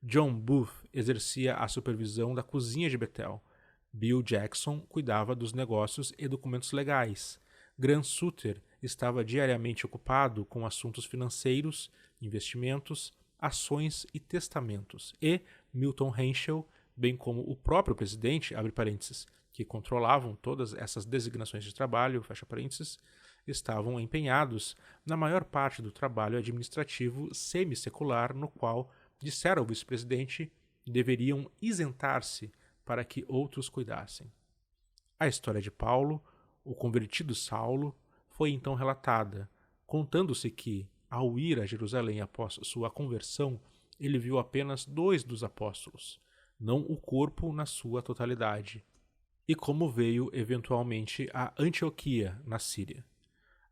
John Booth exercia a supervisão da cozinha de Bethel. Bill Jackson cuidava dos negócios e documentos legais. Grant Sutter estava diariamente ocupado com assuntos financeiros, investimentos, ações e testamentos. E Milton Henschel, bem como o próprio presidente, abre parênteses, que controlavam todas essas designações de trabalho, fecha parênteses, estavam empenhados na maior parte do trabalho administrativo semissecular no qual, dissera o vice-presidente, deveriam isentar-se para que outros cuidassem. A história de Paulo, o convertido Saulo, foi então relatada, contando-se que, ao ir a Jerusalém após sua conversão, ele viu apenas 2 dos apóstolos, não o corpo na sua totalidade, e como veio eventualmente a Antioquia, na Síria.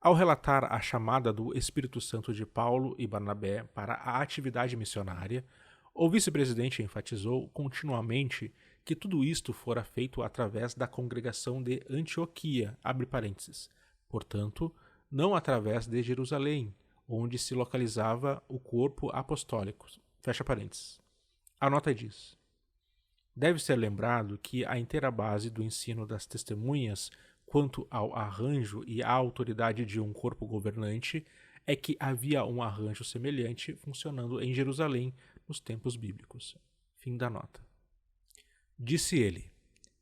Ao relatar a chamada do Espírito Santo de Paulo e Barnabé para a atividade missionária, o vice-presidente enfatizou continuamente que tudo isto fora feito através da congregação de Antioquia, abre parênteses, portanto, não através de Jerusalém, onde se localizava o corpo apostólico, fecha parênteses. A nota diz: deve ser lembrado que a inteira base do ensino das testemunhas quanto ao arranjo e à autoridade de um corpo governante é que havia um arranjo semelhante funcionando em Jerusalém nos tempos bíblicos. Fim da nota. Disse ele.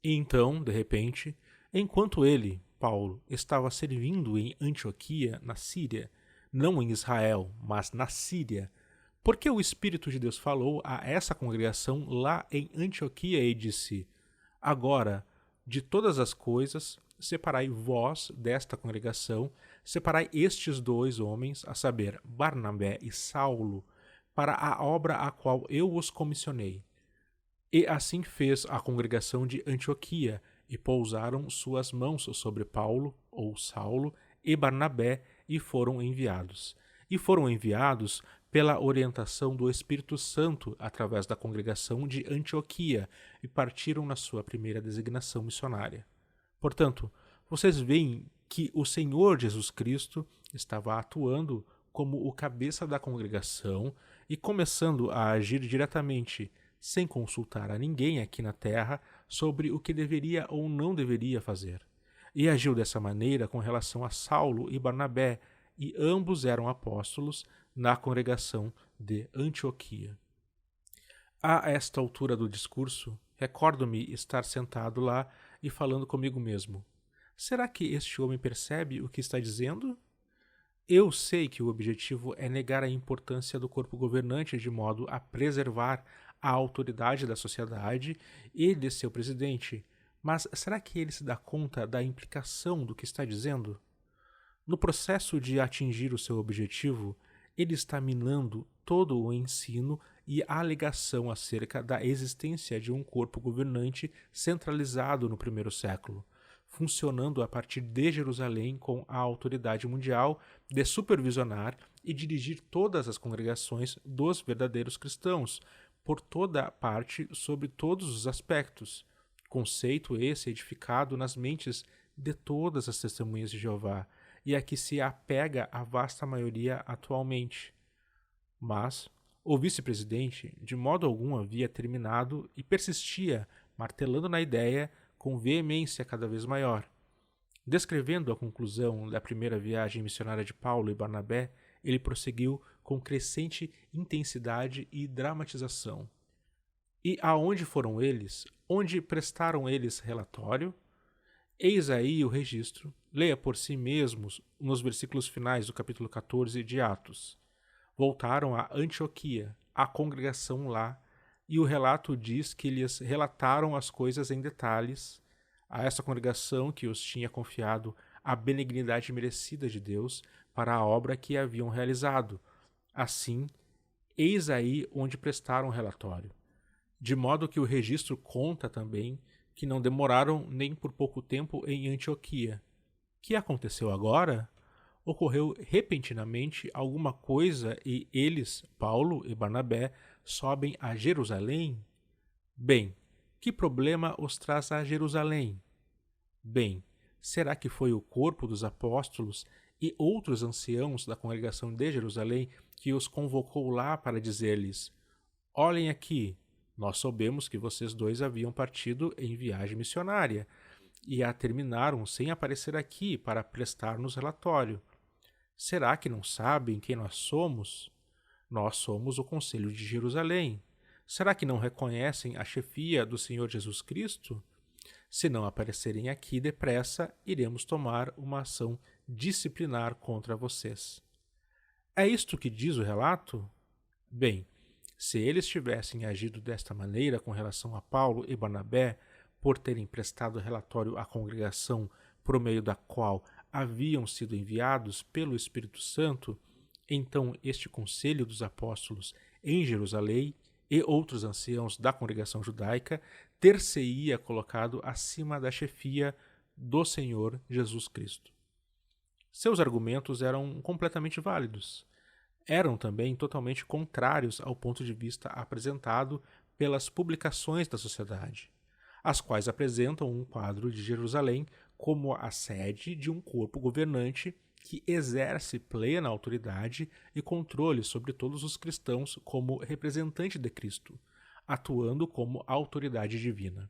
E então, de repente, enquanto ele, Paulo, estava servindo em Antioquia, na Síria, não em Israel, mas na Síria, porque o Espírito de Deus falou a essa congregação lá em Antioquia e disse: Agora, de todas as coisas, separai vós desta congregação, separai estes dois homens, a saber, Barnabé e Saulo, para a obra a qual eu os comissionei. E assim fez a congregação de Antioquia, e pousaram suas mãos sobre Paulo, ou Saulo, e Barnabé, e foram enviados. E foram enviados pela orientação do Espírito Santo através da congregação de Antioquia, e partiram na sua primeira designação missionária. Portanto, vocês veem que o Senhor Jesus Cristo estava atuando como o cabeça da congregação e começando a agir diretamente, sem consultar a ninguém aqui na terra sobre o que deveria ou não deveria fazer. E agiu dessa maneira com relação a Saulo e Barnabé, e ambos eram apóstolos na congregação de Antioquia. A esta altura do discurso, recordo-me estar sentado lá e falando comigo mesmo: será que este homem percebe o que está dizendo? Eu sei que o objetivo é negar a importância do corpo governante de modo a preservar a autoridade da sociedade e de seu presidente, mas será que ele se dá conta da implicação do que está dizendo? No processo de atingir o seu objetivo, ele está minando todo o ensino e a alegação acerca da existência de um corpo governante centralizado no primeiro século, funcionando a partir de Jerusalém com a autoridade mundial de supervisionar e dirigir todas as congregações dos verdadeiros cristãos, por toda parte, sobre todos os aspectos. Conceito esse edificado nas mentes de todas as testemunhas de Jeová, e a que se apega a vasta maioria atualmente. Mas o vice-presidente de modo algum havia terminado e persistia, martelando na ideia com veemência cada vez maior. Descrevendo a conclusão da primeira viagem missionária de Paulo e Barnabé, ele prosseguiu com crescente intensidade e dramatização. E aonde foram eles? Onde prestaram eles relatório? Eis aí o registro. Leia por si mesmos nos versículos finais do capítulo 14 de Atos. Voltaram a Antioquia, a congregação lá, e o relato diz que lhes relataram as coisas em detalhes a essa congregação que os tinha confiado a benignidade merecida de Deus para a obra que haviam realizado. Assim, eis aí onde prestaram relatório. De modo que o registro conta também que não demoraram nem por pouco tempo em Antioquia. O que aconteceu agora? Ocorreu repentinamente alguma coisa e eles, Paulo e Barnabé, sobem a Jerusalém? Bem, que problema os traz a Jerusalém? Bem, será que foi o corpo dos apóstolos e outros anciãos da congregação de Jerusalém que os convocou lá para dizer-lhes: olhem aqui, nós soubemos que vocês dois haviam partido em viagem missionária e a terminaram sem aparecer aqui para prestar-nos relatório. Será que não sabem quem nós somos? Nós somos o Conselho de Jerusalém. Será que não reconhecem a chefia do Senhor Jesus Cristo? Se não aparecerem aqui depressa, iremos tomar uma ação disciplinar contra vocês. É isto que diz o relato? Bem, se eles tivessem agido desta maneira com relação a Paulo e Barnabé, por terem prestado relatório à congregação por meio da qual haviam sido enviados pelo Espírito Santo, então este conselho dos apóstolos em Jerusalém e outros anciãos da congregação judaica ter-se-ia colocado acima da chefia do Senhor Jesus Cristo. Seus argumentos eram completamente válidos. Eram também totalmente contrários ao ponto de vista apresentado pelas publicações da sociedade, as quais apresentam um quadro de Jerusalém como a sede de um corpo governante que exerce plena autoridade e controle sobre todos os cristãos como representante de Cristo, atuando como autoridade divina.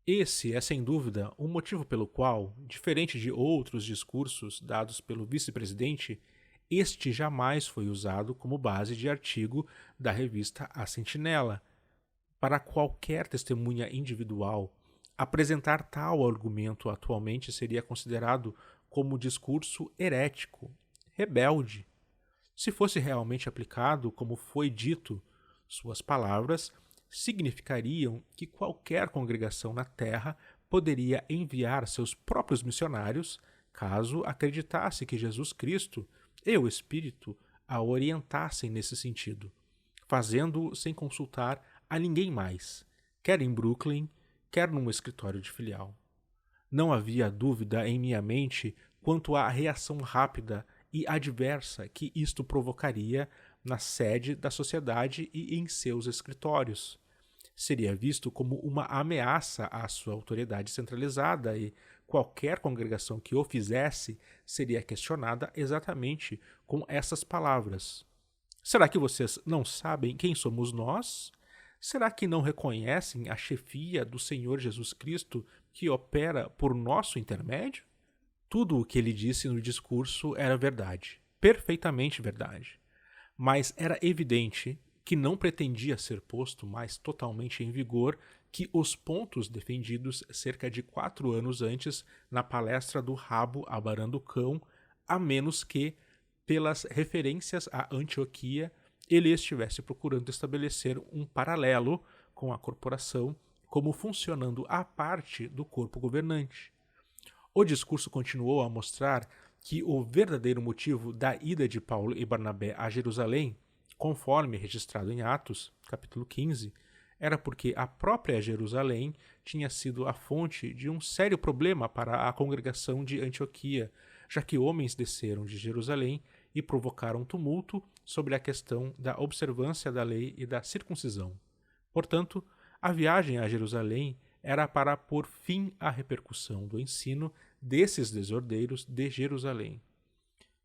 Esse é, sem dúvida, um motivo pelo qual, diferente de outros discursos dados pelo vice-presidente, este jamais foi usado como base de artigo da revista A Sentinela, Para qualquer testemunha individual, apresentar tal argumento atualmente seria considerado como discurso herético, rebelde. Se fosse realmente aplicado como foi dito, suas palavras significariam que qualquer congregação na Terra poderia enviar seus próprios missionários caso acreditasse que Jesus Cristo e o Espírito a orientassem nesse sentido, fazendo-o sem consultar a ninguém mais, quer em Brooklyn, quer num escritório de filial. Não havia dúvida em minha mente quanto à reação rápida e adversa que isto provocaria na sede da sociedade e em seus escritórios. Seria visto como uma ameaça à sua autoridade centralizada e qualquer congregação que o fizesse seria questionada exatamente com essas palavras. Será que vocês não sabem quem somos nós? Será que não reconhecem a chefia do Senhor Jesus Cristo que opera por nosso intermédio? Tudo o que ele disse no discurso era verdade, perfeitamente verdade. Mas era evidente que não pretendia ser posto mais totalmente em vigor que os pontos defendidos cerca de 4 anos antes na palestra do Rabo Abarando Cão, a menos que, pelas referências a Antioquia, ele estivesse procurando estabelecer um paralelo com a corporação como funcionando à parte do corpo governante. O discurso continuou a mostrar que o verdadeiro motivo da ida de Paulo e Barnabé a Jerusalém, conforme registrado em Atos, capítulo 15, era porque a própria Jerusalém tinha sido a fonte de um sério problema para a congregação de Antioquia, já que homens desceram de Jerusalém e provocaram tumulto sobre a questão da observância da lei e da circuncisão. Portanto, a viagem a Jerusalém era para pôr fim à repercussão do ensino desses desordeiros de Jerusalém.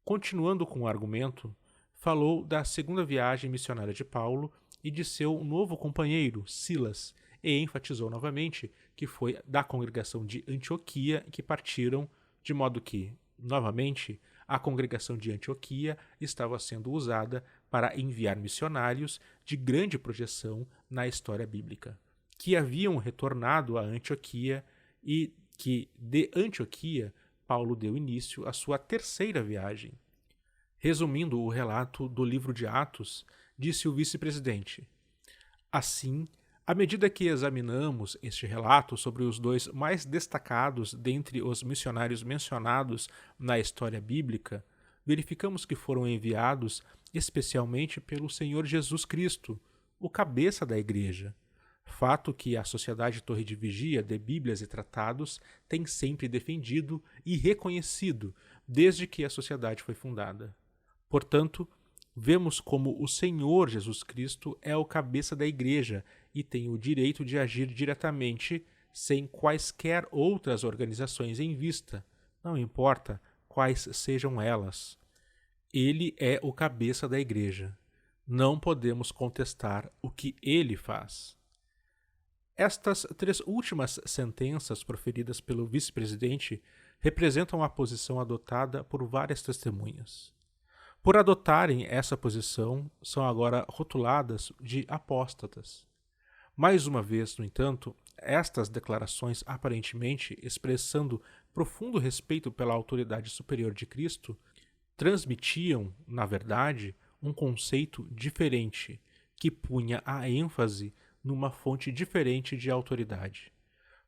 Continuando com o argumento, falou da segunda viagem missionária de Paulo e de seu novo companheiro, Silas, e enfatizou novamente que foi da congregação de Antioquia que partiram, de modo que, novamente, a congregação de Antioquia estava sendo usada para enviar missionários de grande projeção na história bíblica, que haviam retornado a Antioquia e que, de Antioquia, Paulo deu início à sua terceira viagem. Resumindo o relato do livro de Atos, disse o vice-presidente: assim, à medida que examinamos este relato sobre os dois mais destacados dentre os missionários mencionados na história bíblica, verificamos que foram enviados especialmente pelo Senhor Jesus Cristo, o cabeça da Igreja, fato que a Sociedade Torre de Vigia de Bíblias e Tratados tem sempre defendido e reconhecido desde que a sociedade foi fundada. Portanto, vemos como o Senhor Jesus Cristo é o cabeça da Igreja e tem o direito de agir diretamente, sem quaisquer outras organizações em vista, não importa quais sejam elas. Ele é o cabeça da Igreja. Não podemos contestar o que ele faz. Estas 3 últimas sentenças proferidas pelo vice-presidente representam a posição adotada por várias testemunhas. Por adotarem essa posição, são agora rotuladas de apóstatas. Mais uma vez, no entanto, estas declarações aparentemente expressando profundo respeito pela autoridade superior de Cristo, transmitiam, na verdade, um conceito diferente, que punha a ênfase numa fonte diferente de autoridade.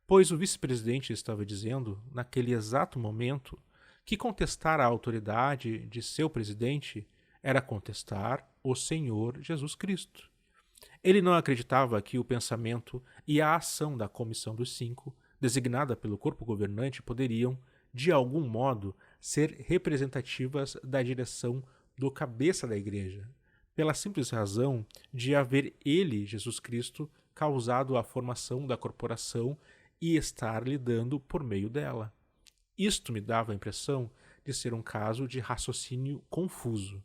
Pois o vice-presidente estava dizendo, naquele exato momento, que contestar a autoridade de seu presidente era contestar o Senhor Jesus Cristo. Ele não acreditava que o pensamento e a ação da Comissão dos 5, designada pelo corpo governante, poderiam, de algum modo, ser representativas da direção do cabeça da Igreja, pela simples razão de haver ele, Jesus Cristo, causado a formação da corporação e estar lidando por meio dela. Isto me dava a impressão de ser um caso de raciocínio confuso.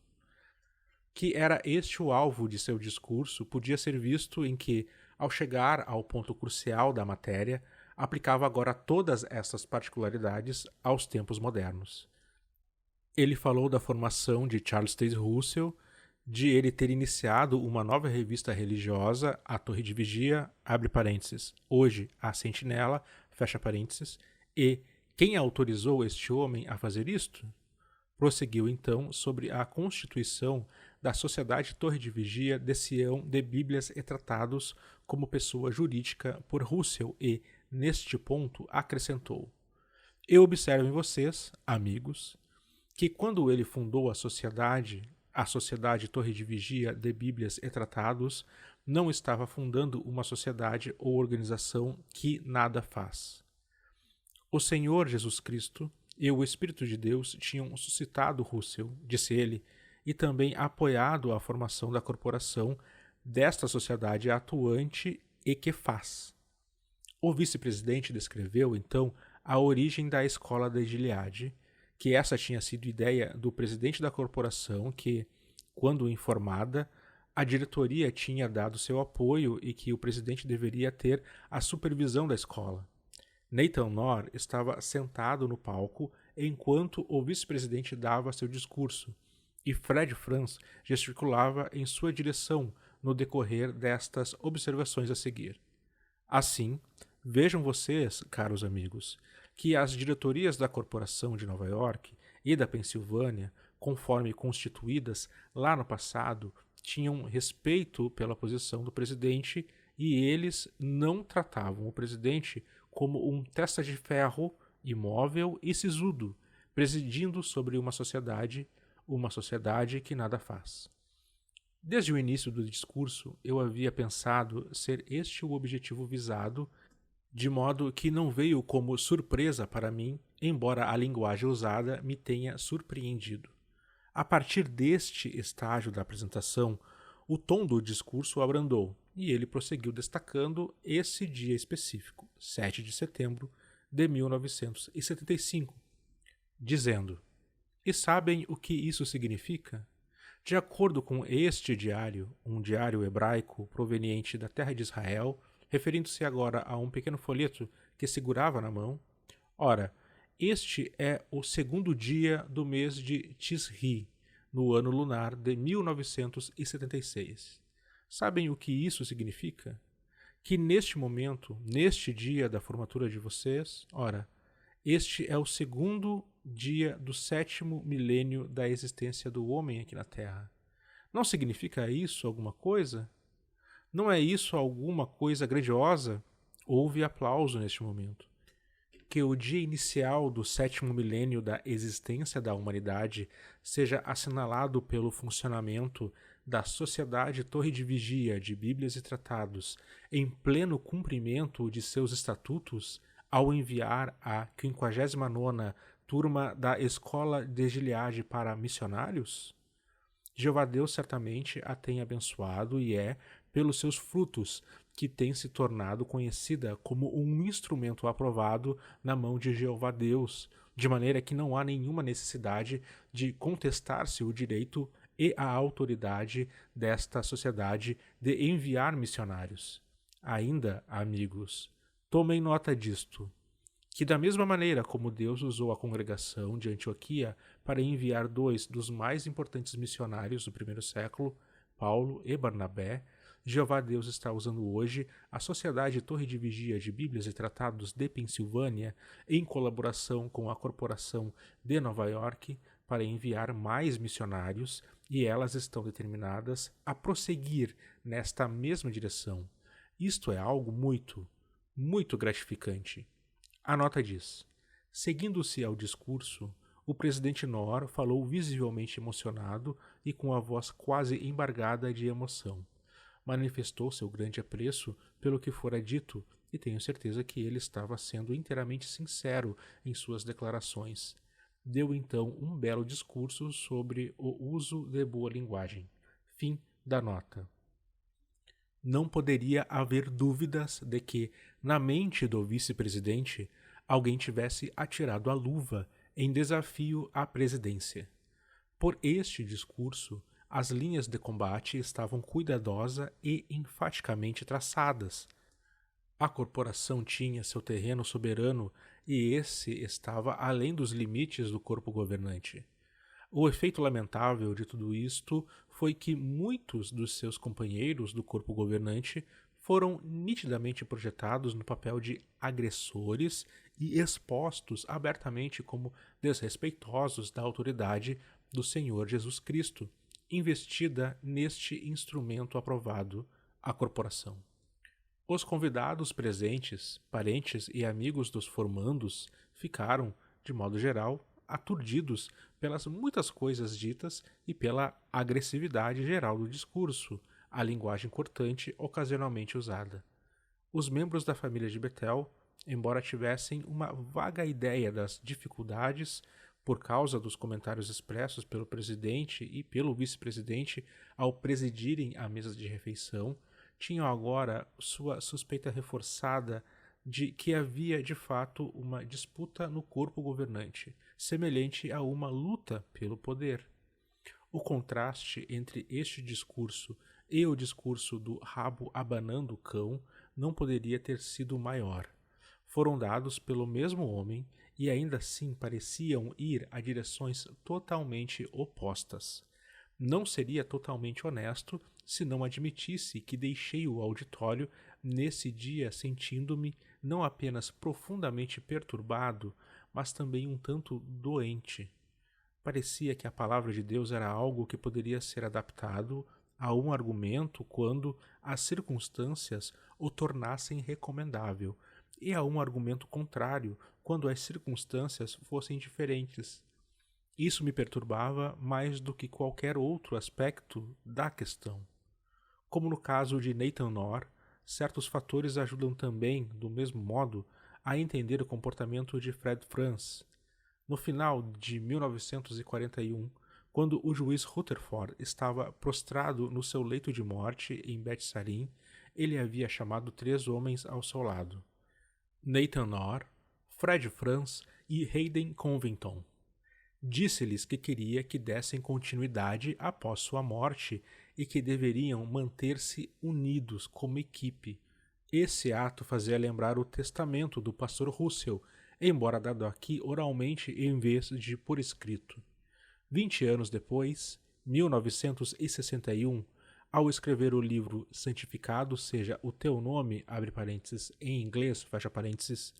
Que era este o alvo de seu discurso podia ser visto em que, ao chegar ao ponto crucial da matéria, aplicava agora todas essas particularidades aos tempos modernos. Ele falou da formação de Charles Taze Russell, de ele ter iniciado uma nova revista religiosa, a Torre de Vigia, abre parênteses, hoje a Sentinela, fecha parênteses, e quem autorizou este homem a fazer isto? Prosseguiu então sobre a constituição da Sociedade Torre de Vigia de Sião de Bíblias e Tratados como pessoa jurídica por Russell e, neste ponto, acrescentou: eu observo em vocês, amigos, que quando ele fundou a Sociedade Torre de Vigia de Bíblias e Tratados, não estava fundando uma sociedade ou organização que nada faz. O Senhor Jesus Cristo e o Espírito de Deus tinham suscitado Russell, disse ele, e também apoiado a formação da corporação desta sociedade atuante e que faz. O vice-presidente descreveu, então, a origem da escola de Gileade, que essa tinha sido ideia do presidente da corporação que, quando informada, a diretoria tinha dado seu apoio e que o presidente deveria ter a supervisão da escola. Nathan Knorr estava sentado no palco enquanto o vice-presidente dava seu discurso, e Fred Franz gesticulava em sua direção no decorrer destas observações a seguir. Assim, vejam vocês, caros amigos, que as diretorias da Corporação de Nova York e da Pensilvânia, conforme constituídas lá no passado, tinham respeito pela posição do presidente e eles não tratavam o presidente como um testa de ferro imóvel e sisudo, presidindo sobre uma sociedade que nada faz. Desde o início do discurso, eu havia pensado ser este o objetivo visado, de modo que não veio como surpresa para mim, embora a linguagem usada me tenha surpreendido. A partir deste estágio da apresentação, o tom do discurso abrandou, e ele prosseguiu destacando esse dia específico, 7 de setembro de 1975, dizendo: e sabem o que isso significa? De acordo com este diário, um diário hebraico proveniente da terra de Israel, referindo-se agora a um pequeno folheto que segurava na mão, ora, este é o segundo dia do mês de Tisri, no ano lunar de 1976. Sabem o que isso significa? Que neste momento, neste dia da formatura de vocês, ora, este é o segundo dia do 7º milênio da existência do homem aqui na Terra. Não significa isso alguma coisa? Não é isso alguma coisa grandiosa? Houve aplauso neste momento. Que o dia inicial do 7º milênio da existência da humanidade seja assinalado pelo funcionamento da Sociedade Torre de Vigia de Bíblias e Tratados em pleno cumprimento de seus estatutos, ao enviar a 59ª turma da Escola de Gileade para missionários? Jeová Deus certamente a tem abençoado e é, pelos seus frutos, que tem se tornado conhecida como um instrumento aprovado na mão de Jeová Deus, de maneira que não há nenhuma necessidade de contestar-se o direito e a autoridade desta sociedade de enviar missionários. Ainda, amigos, tomem nota disto, que da mesma maneira como Deus usou a congregação de Antioquia para enviar 2 dos mais importantes missionários do primeiro século, Paulo e Barnabé, Jeová Deus está usando hoje a Sociedade Torre de Vigia de Bíblias e Tratados de Pensilvânia, em colaboração com a Corporação de Nova York, para enviar mais missionários, e elas estão determinadas a prosseguir nesta mesma direção. Isto é algo muito, muito gratificante. A nota diz: seguindo-se ao discurso, o presidente Knorr falou visivelmente emocionado e com a voz quase embargada de emoção. Manifestou seu grande apreço pelo que fora dito e tenho certeza que ele estava sendo inteiramente sincero em suas declarações. Deu então um belo discurso sobre o uso de boa linguagem. Fim da nota. Não poderia haver dúvidas de que, na mente do vice-presidente, alguém tivesse atirado a luva em desafio à presidência. Por este discurso, as linhas de combate estavam cuidadosa e enfaticamente traçadas. A corporação tinha seu terreno soberano e esse estava além dos limites do corpo governante. O efeito lamentável de tudo isto foi que muitos dos seus companheiros do corpo governante foram nitidamente projetados no papel de agressores e expostos abertamente como desrespeitosos da autoridade do Senhor Jesus Cristo, investida neste instrumento aprovado, a corporação. Os convidados presentes, parentes e amigos dos formandos, ficaram, de modo geral, aturdidos pelas muitas coisas ditas e pela agressividade geral do discurso, a linguagem cortante ocasionalmente usada. Os membros da família de Bethel, embora tivessem uma vaga ideia das dificuldades por causa dos comentários expressos pelo presidente e pelo vice-presidente ao presidirem a mesa de refeição, tinham agora sua suspeita reforçada de que havia de fato uma disputa no corpo governante, semelhante a uma luta pelo poder. O contraste entre este discurso e o discurso do rabo abanando o cão não poderia ter sido maior. Foram dados pelo mesmo homem e ainda assim pareciam ir a direções totalmente opostas. Não seria totalmente honesto se não admitisse que deixei o auditório nesse dia sentindo-me não apenas profundamente perturbado, mas também um tanto doente. Parecia que a palavra de Deus era algo que poderia ser adaptado a um argumento quando as circunstâncias o tornassem recomendável, e a um argumento contrário quando as circunstâncias fossem diferentes. Isso me perturbava mais do que qualquer outro aspecto da questão. Como no caso de Nathan Knorr, certos fatores ajudam também, do mesmo modo, a entender o comportamento de Fred Frantz. No final de 1941, quando o juiz Rutherford estava prostrado no seu leito de morte em Beth-Sarim, ele havia chamado 3 homens ao seu lado: Nathan Knorr, Fred Frantz e Hayden Covington. Disse-lhes que queria que dessem continuidade após sua morte e que deveriam manter-se unidos como equipe. Esse ato fazia lembrar o testamento do pastor Russell, embora dado aqui oralmente em vez de por escrito. 20 anos depois, 1961, ao escrever o livro Santificado Seja o Teu Nome, abre parênteses, em inglês, fecha parênteses,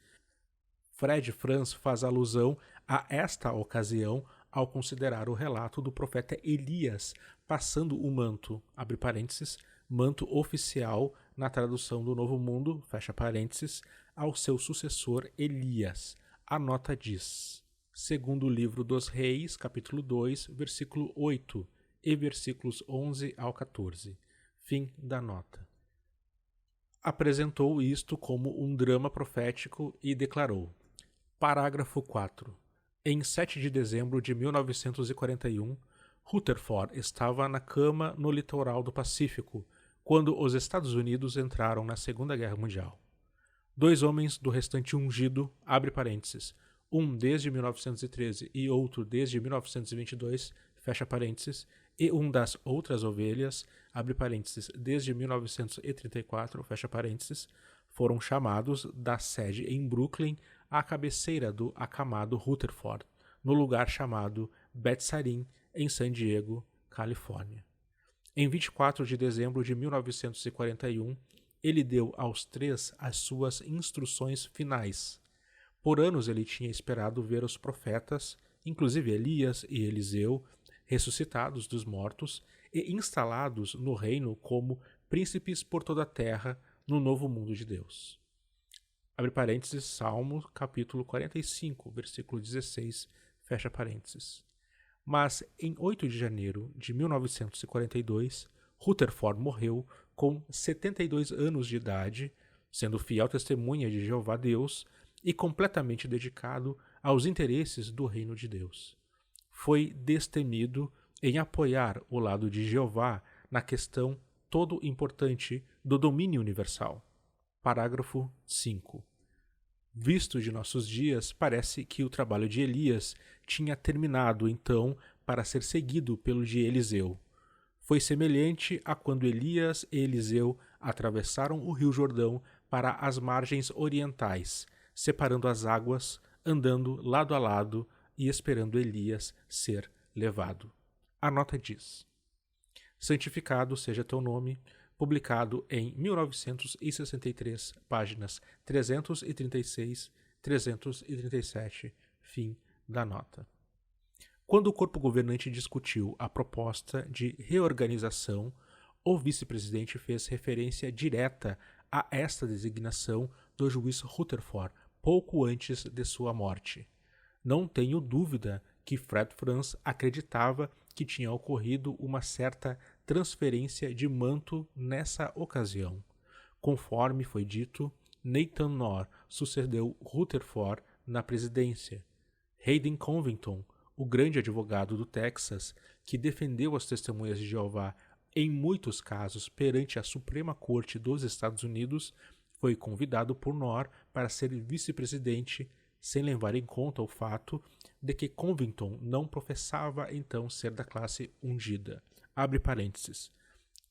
Fred Frantz faz alusão a esta ocasião ao considerar o relato do profeta Elias passando o manto, abre parênteses, manto oficial na tradução do Novo Mundo, fecha parênteses, ao seu sucessor Elias. A nota diz: segundo o livro dos Reis, capítulo 2, versículo 8 e versículos 11 ao 14. Fim da nota. Apresentou isto como um drama profético e declarou: Parágrafo 4. Em 7 de dezembro de 1941, Rutherford estava na cama no litoral do Pacífico, quando os Estados Unidos entraram na Segunda Guerra Mundial. 2 homens do restante ungido, abre parênteses, um desde 1913 e outro desde 1922, fecha parênteses, e um das outras ovelhas, abre parênteses, desde 1934, fecha parênteses, foram chamados da sede em Brooklyn à cabeceira do acamado Rutherford, no lugar chamado Beth-Sarim, em San Diego, Califórnia. Em 24 de dezembro de 1941, ele deu aos 3 as suas instruções finais. Por anos ele tinha esperado ver os profetas, inclusive Elias e Eliseu, ressuscitados dos mortos e instalados no reino como príncipes por toda a terra no novo mundo de Deus. Abre parênteses, Salmo, capítulo 45, versículo 16, fecha parênteses. Mas, em 8 de janeiro de 1942, Rutherford morreu com 72 anos de idade, sendo fiel testemunha de Jeová Deus e completamente dedicado aos interesses do reino de Deus. Foi destemido em apoiar o lado de Jeová na questão todo importante do domínio universal. Parágrafo 5. Visto de nossos dias, parece que o trabalho de Elias tinha terminado então para ser seguido pelo de Eliseu. Foi semelhante a quando Elias e Eliseu atravessaram o rio Jordão para as margens orientais, separando as águas, andando lado a lado e esperando Elias ser levado. A nota diz: santificado seja teu nome, publicado em 1963, páginas 336, 337, fim da nota. Quando o corpo governante discutiu a proposta de reorganização, o vice-presidente fez referência direta a esta designação do juiz Rutherford pouco antes de sua morte. Não tenho dúvida que Fred Frantz acreditava que tinha ocorrido uma certa transferência de manto nessa ocasião. Conforme foi dito, Nathan Knorr sucedeu Rutherford na presidência. Hayden Covington, o grande advogado do Texas, que defendeu as testemunhas de Jeová em muitos casos perante a Suprema Corte dos Estados Unidos, foi convidado por Knorr para ser vice-presidente, sem levar em conta o fato de que Covington não professava então ser da classe ungida. Abre parênteses.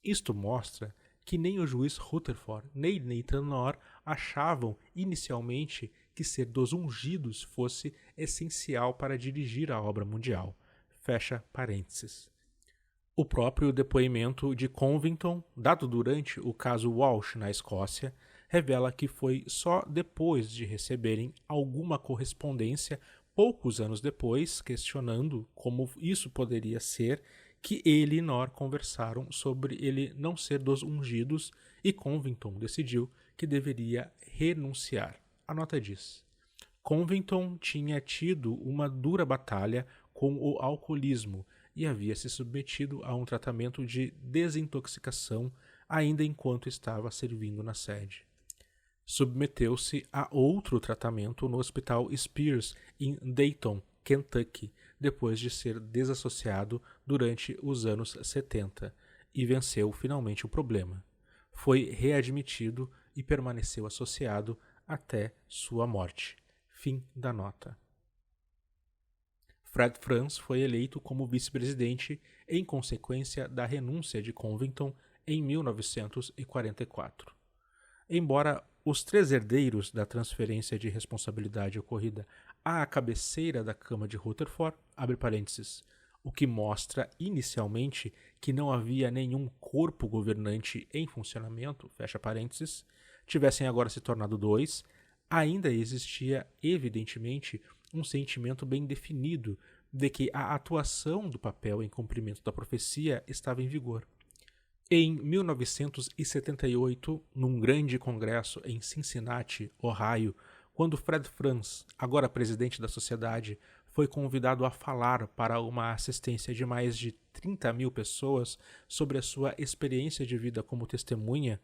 Isto mostra que nem o juiz Rutherford nem Nathan Knorr achavam inicialmente que ser dos ungidos fosse essencial para dirigir a obra mundial. Fecha parênteses. O próprio depoimento de Covington, dado durante o caso Walsh na Escócia, revela que foi só depois de receberem alguma correspondência, poucos anos depois, questionando como isso poderia ser, que ele e Knorr conversaram sobre ele não ser dos ungidos e Covington decidiu que deveria renunciar. A nota diz: Covington tinha tido uma dura batalha com o alcoolismo e havia se submetido a um tratamento de desintoxicação ainda enquanto estava servindo na sede. Submeteu-se a outro tratamento no Hospital Spears, em Dayton, Kentucky, depois de ser desassociado durante os anos 70, e venceu finalmente o problema. Foi readmitido e permaneceu associado até sua morte. Fim da nota. Fred Frantz foi eleito como vice-presidente em consequência da renúncia de Covington em 1944. Embora os três herdeiros da transferência de responsabilidade ocorrida à cabeceira da cama de Rutherford, abre parênteses, o que mostra inicialmente que não havia nenhum corpo governante em funcionamento, fecha parênteses, tivessem agora se tornado dois, ainda existia evidentemente um sentimento bem definido de que a atuação do papel em cumprimento da profecia estava em vigor. Em 1978, num grande congresso em Cincinnati, Ohio, quando Fred Frantz, agora presidente da sociedade, foi convidado a falar para uma assistência de mais de 30 mil pessoas sobre a sua experiência de vida como testemunha,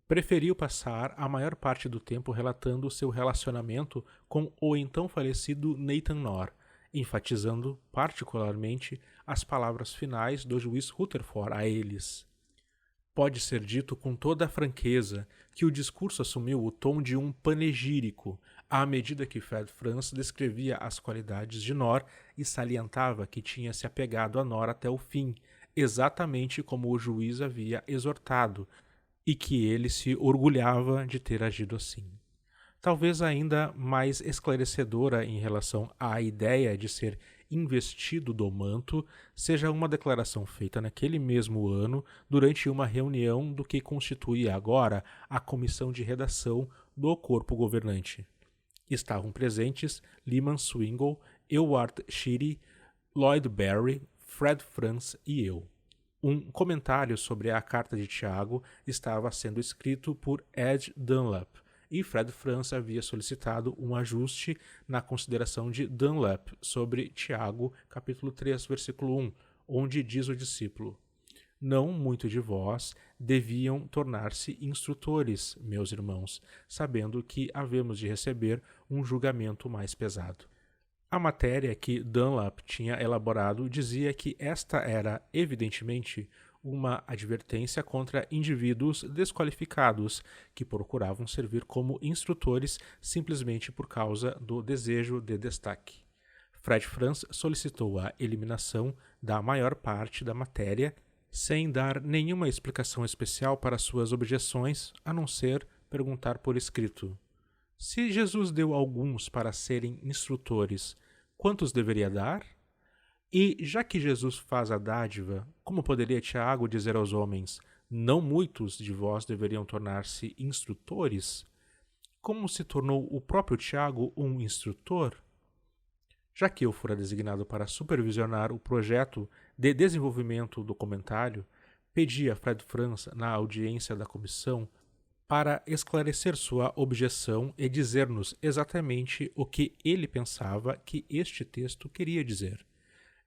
preferiu passar a maior parte do tempo relatando seu relacionamento com o então falecido Nathan Knorr, enfatizando particularmente as palavras finais do juiz Rutherford a eles. Pode ser dito com toda a franqueza que o discurso assumiu o tom de um panegírico, à medida que Fred Frantz descrevia as qualidades de Knorr e salientava que tinha se apegado a Knorr até o fim, exatamente como o juiz havia exortado, e que ele se orgulhava de ter agido assim. Talvez ainda mais esclarecedora em relação à ideia de ser investido do manto seja uma declaração feita naquele mesmo ano durante uma reunião do que constitui agora a comissão de redação do corpo governante. Estavam presentes Lyman Swingle, Ewart Sheedy, Lloyd Barry, Fred Frantz e eu. Um comentário sobre a carta de Tiago estava sendo escrito por Ed Dunlap, e Fred Frantz havia solicitado um ajuste na consideração de Dunlap sobre Tiago, capítulo 3, versículo 1, onde diz o discípulo: Não muito de vós deviam tornar-se instrutores, meus irmãos, sabendo que havemos de receber um julgamento mais pesado. A matéria que Dunlap tinha elaborado dizia que esta era, evidentemente, uma advertência contra indivíduos desqualificados que procuravam servir como instrutores simplesmente por causa do desejo de destaque. Fred Frantz solicitou a eliminação da maior parte da matéria, sem dar nenhuma explicação especial para suas objeções, a não ser perguntar por escrito: se Jesus deu alguns para serem instrutores, quantos deveria dar? E já que Jesus faz a dádiva, como poderia Tiago dizer aos homens: não muitos de vós deveriam tornar-se instrutores? Como se tornou o próprio Tiago um instrutor? Já que eu fora designado para supervisionar o projeto de desenvolvimento do comentário, pedi a Fred Franz, na audiência da comissão, para esclarecer sua objeção e dizer-nos exatamente o que ele pensava que este texto queria dizer.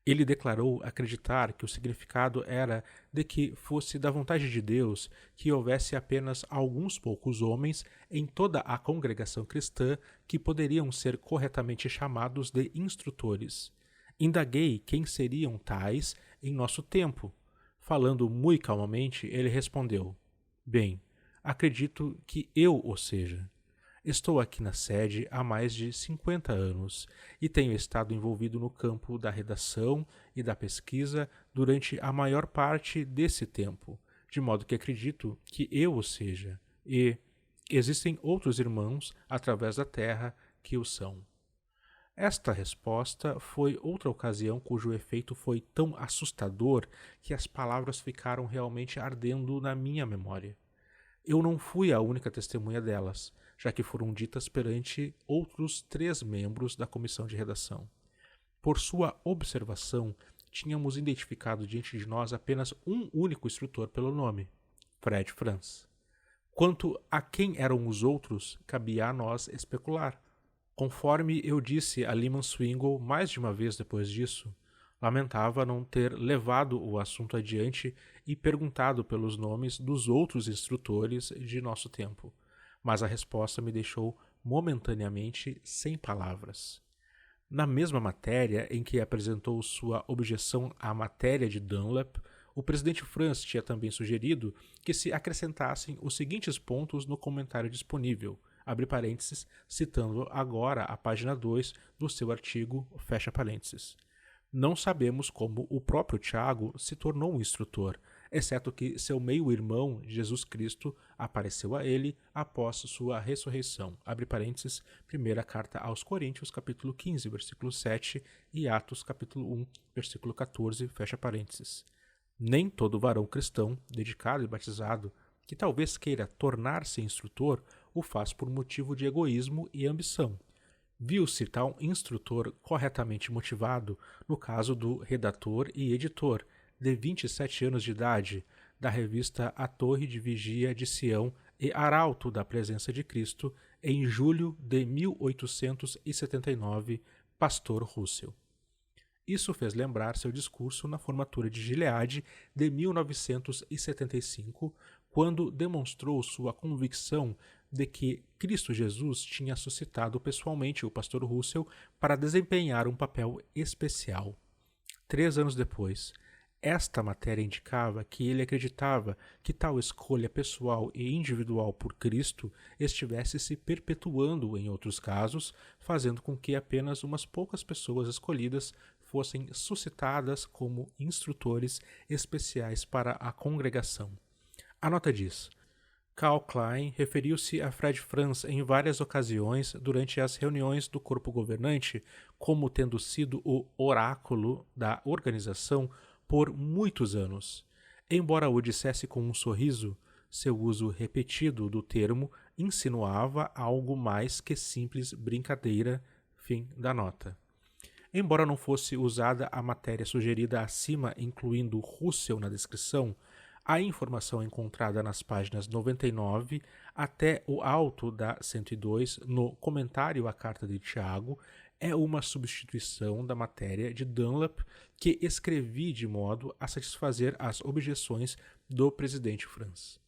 Ele declarou acreditar que o significado era de que fosse da vontade de Deus que houvesse apenas alguns poucos homens em toda a congregação cristã que poderiam ser corretamente chamados de instrutores. Indaguei quem seriam tais em nosso tempo. Falando muito calmamente, ele respondeu: bem, acredito que eu o seja. Estou aqui na sede há mais de 50 anos e tenho estado envolvido no campo da redação e da pesquisa durante a maior parte desse tempo, de modo que acredito que eu o seja, e existem outros irmãos através da terra que o são. Esta resposta foi outra ocasião cujo efeito foi tão assustador que as palavras ficaram realmente ardendo na minha memória. Eu não fui a única testemunha delas, já que foram ditas perante outros 3 membros da comissão de redação. Por sua observação, tínhamos identificado diante de nós apenas um único instrutor pelo nome, Fred Franz. Quanto a quem eram os outros, cabia a nós especular. Conforme eu disse a Lyman Swingle mais de uma vez depois disso, lamentava não ter levado o assunto adiante e perguntado pelos nomes dos outros instrutores de nosso tempo, mas a resposta me deixou momentaneamente sem palavras. Na mesma matéria em que apresentou sua objeção à matéria de Dunlap, o presidente Franz tinha também sugerido que se acrescentassem os seguintes pontos no comentário disponível, abre parênteses, citando agora a página 2 do seu artigo, fecha parênteses. Não sabemos como o próprio Tiago se tornou um instrutor, exceto que seu meio-irmão, Jesus Cristo, apareceu a ele após sua ressurreição. Abre parênteses, primeira carta aos Coríntios, capítulo 15, versículo 7, e Atos, capítulo 1, versículo 14, fecha parênteses. Nem todo varão cristão, dedicado e batizado, que talvez queira tornar-se instrutor, o faz por motivo de egoísmo e ambição. Viu-se tal instrutor corretamente motivado no caso do redator e editor, de 27 anos de idade, da revista A Torre de Vigia de Sião e Arauto da Presença de Cristo, em julho de 1879, Pastor Russell. Isso fez lembrar seu discurso na formatura de Gilead de 1975, quando demonstrou sua convicção de que Cristo Jesus tinha suscitado pessoalmente o pastor Russell para desempenhar um papel especial. 3 anos depois, esta matéria indicava que ele acreditava que tal escolha pessoal e individual por Cristo estivesse se perpetuando em outros casos, fazendo com que apenas umas poucas pessoas escolhidas fossem suscitadas como instrutores especiais para a congregação. A nota diz: Karl Klein referiu-se a Fred Franz em várias ocasiões durante as reuniões do corpo governante como tendo sido o oráculo da organização por muitos anos. Embora o dissesse com um sorriso, seu uso repetido do termo insinuava algo mais que simples brincadeira. Fim da nota. Embora não fosse usada a matéria sugerida acima, incluindo Russell na descrição, a informação encontrada nas páginas 99 até o alto da 102 no comentário à carta de Tiago é uma substituição da matéria de Dunlap que escrevi de modo a satisfazer as objeções do presidente Franz.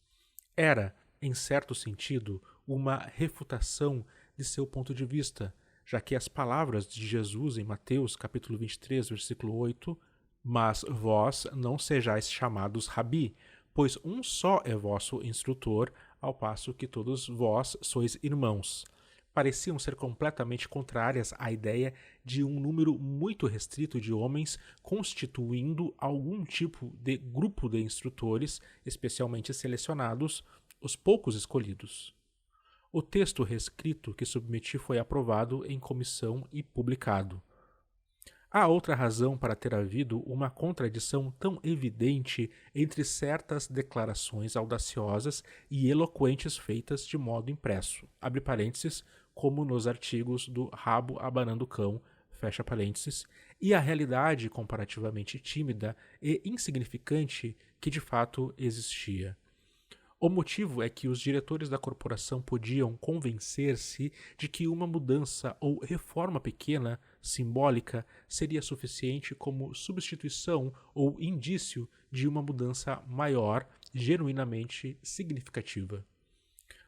Era, em certo sentido, uma refutação de seu ponto de vista, já que as palavras de Jesus em Mateus capítulo 23, versículo 8, mas vós não sejais chamados rabi, pois um só é vosso instrutor, ao passo que todos vós sois irmãos, pareciam ser completamente contrárias à ideia de um número muito restrito de homens constituindo algum tipo de grupo de instrutores, especialmente selecionados, os poucos escolhidos. O texto reescrito que submeti foi aprovado em comissão e publicado. Há outra razão para ter havido uma contradição tão evidente entre certas declarações audaciosas e eloquentes feitas de modo impresso, abre parênteses, como nos artigos do Rabo Abanando o Cão, fecha parênteses, e a realidade comparativamente tímida e insignificante que de fato existia. O motivo é que os diretores da corporação podiam convencer-se de que uma mudança ou reforma pequena, simbólica, seria suficiente como substituição ou indício de uma mudança maior, genuinamente significativa.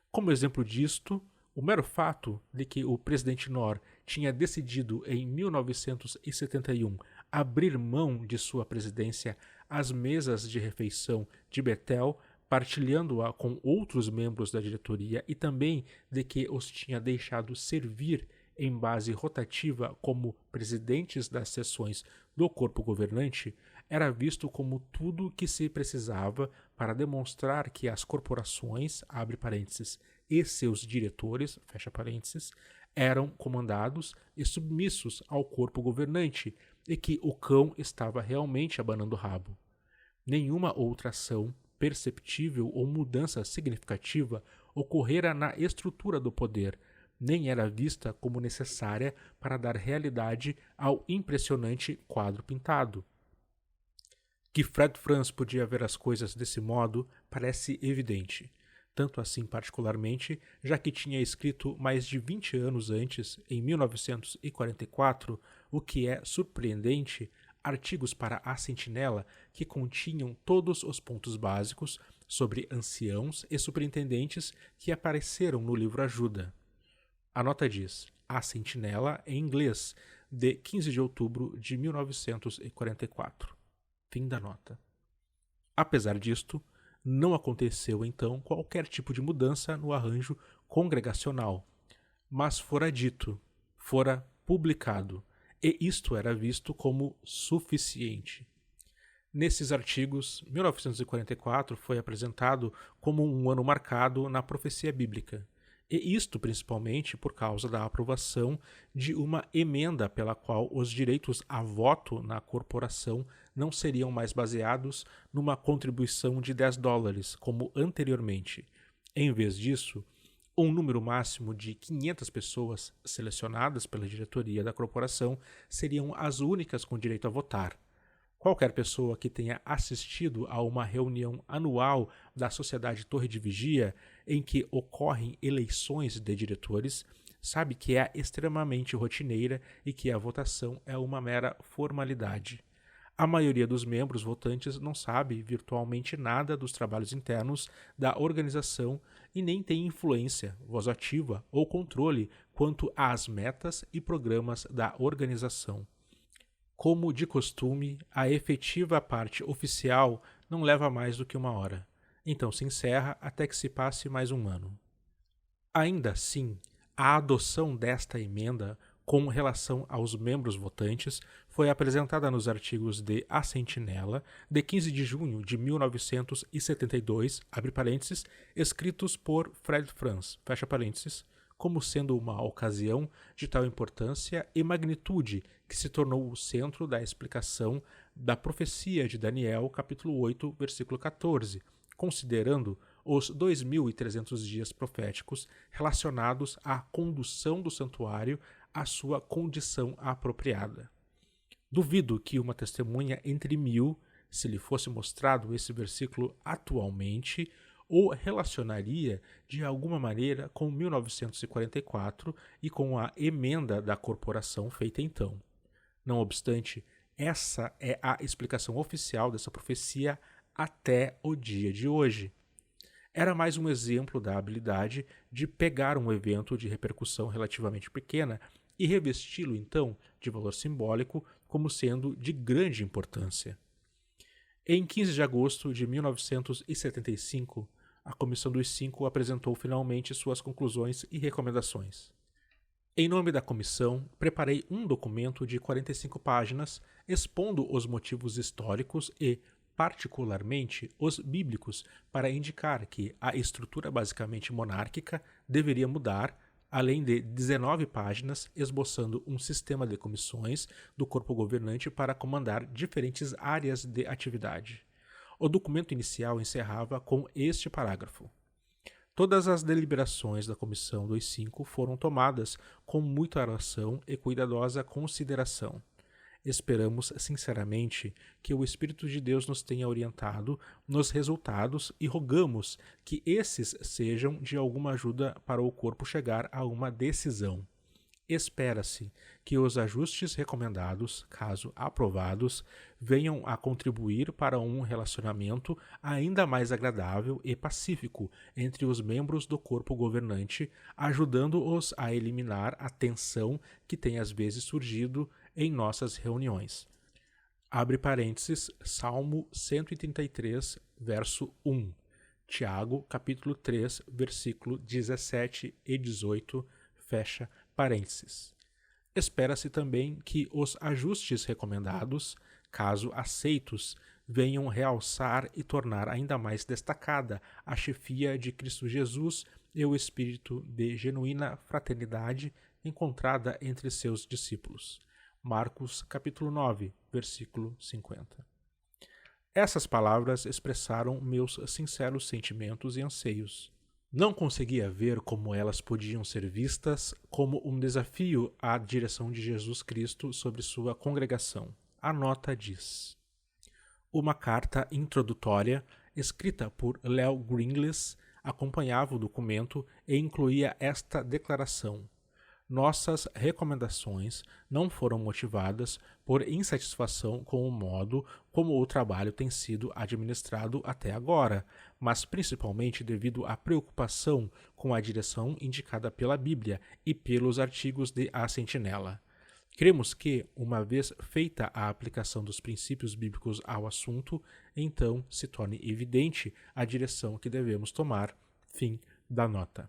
Como exemplo disto, o mero fato de que o presidente Nor tinha decidido em 1971 abrir mão de sua presidência às mesas de refeição de Betel, partilhando-a com outros membros da diretoria, e também de que os tinha deixado servir em base rotativa como presidentes das seções do corpo governante, era visto como tudo que se precisava para demonstrar que as corporações, abre parênteses, e seus diretores, fecha parênteses, eram comandados e submissos ao corpo governante, e que o cão estava realmente abanando o rabo. Nenhuma outra ação perceptível ou mudança significativa ocorrera na estrutura do poder, nem era vista como necessária para dar realidade ao impressionante quadro pintado. Que Fred Frantz podia ver as coisas desse modo parece evidente, tanto assim particularmente, já que tinha escrito mais de 20 anos antes, em 1944, o que é surpreendente, artigos para a Sentinela que continham todos os pontos básicos sobre anciãos e superintendentes que apareceram no livro Ajuda. A nota diz: A Sentinela, em inglês, de 15 de outubro de 1944. Fim da nota. Apesar disto, não aconteceu então qualquer tipo de mudança no arranjo congregacional, mas fora dito, fora publicado, e isto era visto como suficiente. Nesses artigos, 1944 foi apresentado como um ano marcado na profecia bíblica, e isto principalmente por causa da aprovação de uma emenda pela qual os direitos a voto na corporação não seriam mais baseados numa contribuição de $10, como anteriormente. Em vez disso, um número máximo de 500 pessoas selecionadas pela diretoria da corporação seriam as únicas com direito a votar. Qualquer pessoa que tenha assistido a uma reunião anual da Sociedade Torre de Vigia, em que ocorrem eleições de diretores, sabe que é extremamente rotineira e que a votação é uma mera formalidade. A maioria dos membros votantes não sabe virtualmente nada dos trabalhos internos da organização e nem tem influência, voz ativa ou controle quanto às metas e programas da organização. Como de costume, a efetiva parte oficial não leva mais do que 1 hora, então se encerra até que se passe mais um ano. Ainda assim, a adoção desta emenda com relação aos membros votantes foi apresentada nos artigos de A Sentinela, de 15 de junho de 1972, abre parênteses, escritos por Fred Frantz, fecha parênteses, como sendo uma ocasião de tal importância e magnitude que se tornou o centro da explicação da profecia de Daniel, capítulo 8, versículo 14, considerando os 2.300 dias proféticos relacionados à condução do santuário à sua condição apropriada. Duvido que uma testemunha entre 1000, se lhe fosse mostrado esse versículo atualmente, ou relacionaria de alguma maneira com 1944 e com a emenda da corporação feita então. Não obstante, essa é a explicação oficial dessa profecia até o dia de hoje. Era mais um exemplo da habilidade de pegar um evento de repercussão relativamente pequena e revesti-lo, então, de valor simbólico como sendo de grande importância. Em 15 de agosto de 1975, a Comissão dos Cinco apresentou finalmente suas conclusões e recomendações. Em nome da comissão, preparei um documento de 45 páginas expondo os motivos históricos e, particularmente, os bíblicos para indicar que a estrutura basicamente monárquica deveria mudar, além de 19 páginas esboçando um sistema de comissões do corpo governante para comandar diferentes áreas de atividade. O documento inicial encerrava com este parágrafo: todas as deliberações da Comissão 25 foram tomadas com muita oração e cuidadosa consideração. Esperamos sinceramente que o Espírito de Deus nos tenha orientado nos resultados e rogamos que esses sejam de alguma ajuda para o corpo chegar a uma decisão. Espera-se que os ajustes recomendados, caso aprovados, venham a contribuir para um relacionamento ainda mais agradável e pacífico entre os membros do corpo governante, ajudando-os a eliminar a tensão que tem às vezes surgido em nossas reuniões. Abre parênteses, Salmo 133, verso 1. Tiago, capítulo 3, versículo 17 e 18, fecha parênteses. Espera-se também que os ajustes recomendados, caso aceitos, venham realçar e tornar ainda mais destacada a chefia de Cristo Jesus e o espírito de genuína fraternidade encontrada entre seus discípulos. Marcos, capítulo 9, versículo 50. Essas palavras expressaram meus sinceros sentimentos e anseios. Não conseguia ver como elas podiam ser vistas como um desafio à direção de Jesus Cristo sobre sua congregação. A nota diz: uma carta introdutória, escrita por Leo Gringles, acompanhava o documento e incluía esta declaração: nossas recomendações não foram motivadas por insatisfação com o modo como o trabalho tem sido administrado até agora, mas principalmente devido à preocupação com a direção indicada pela Bíblia e pelos artigos de A Sentinela. Cremos que, uma vez feita a aplicação dos princípios bíblicos ao assunto, então se torne evidente a direção que devemos tomar. Fim da nota.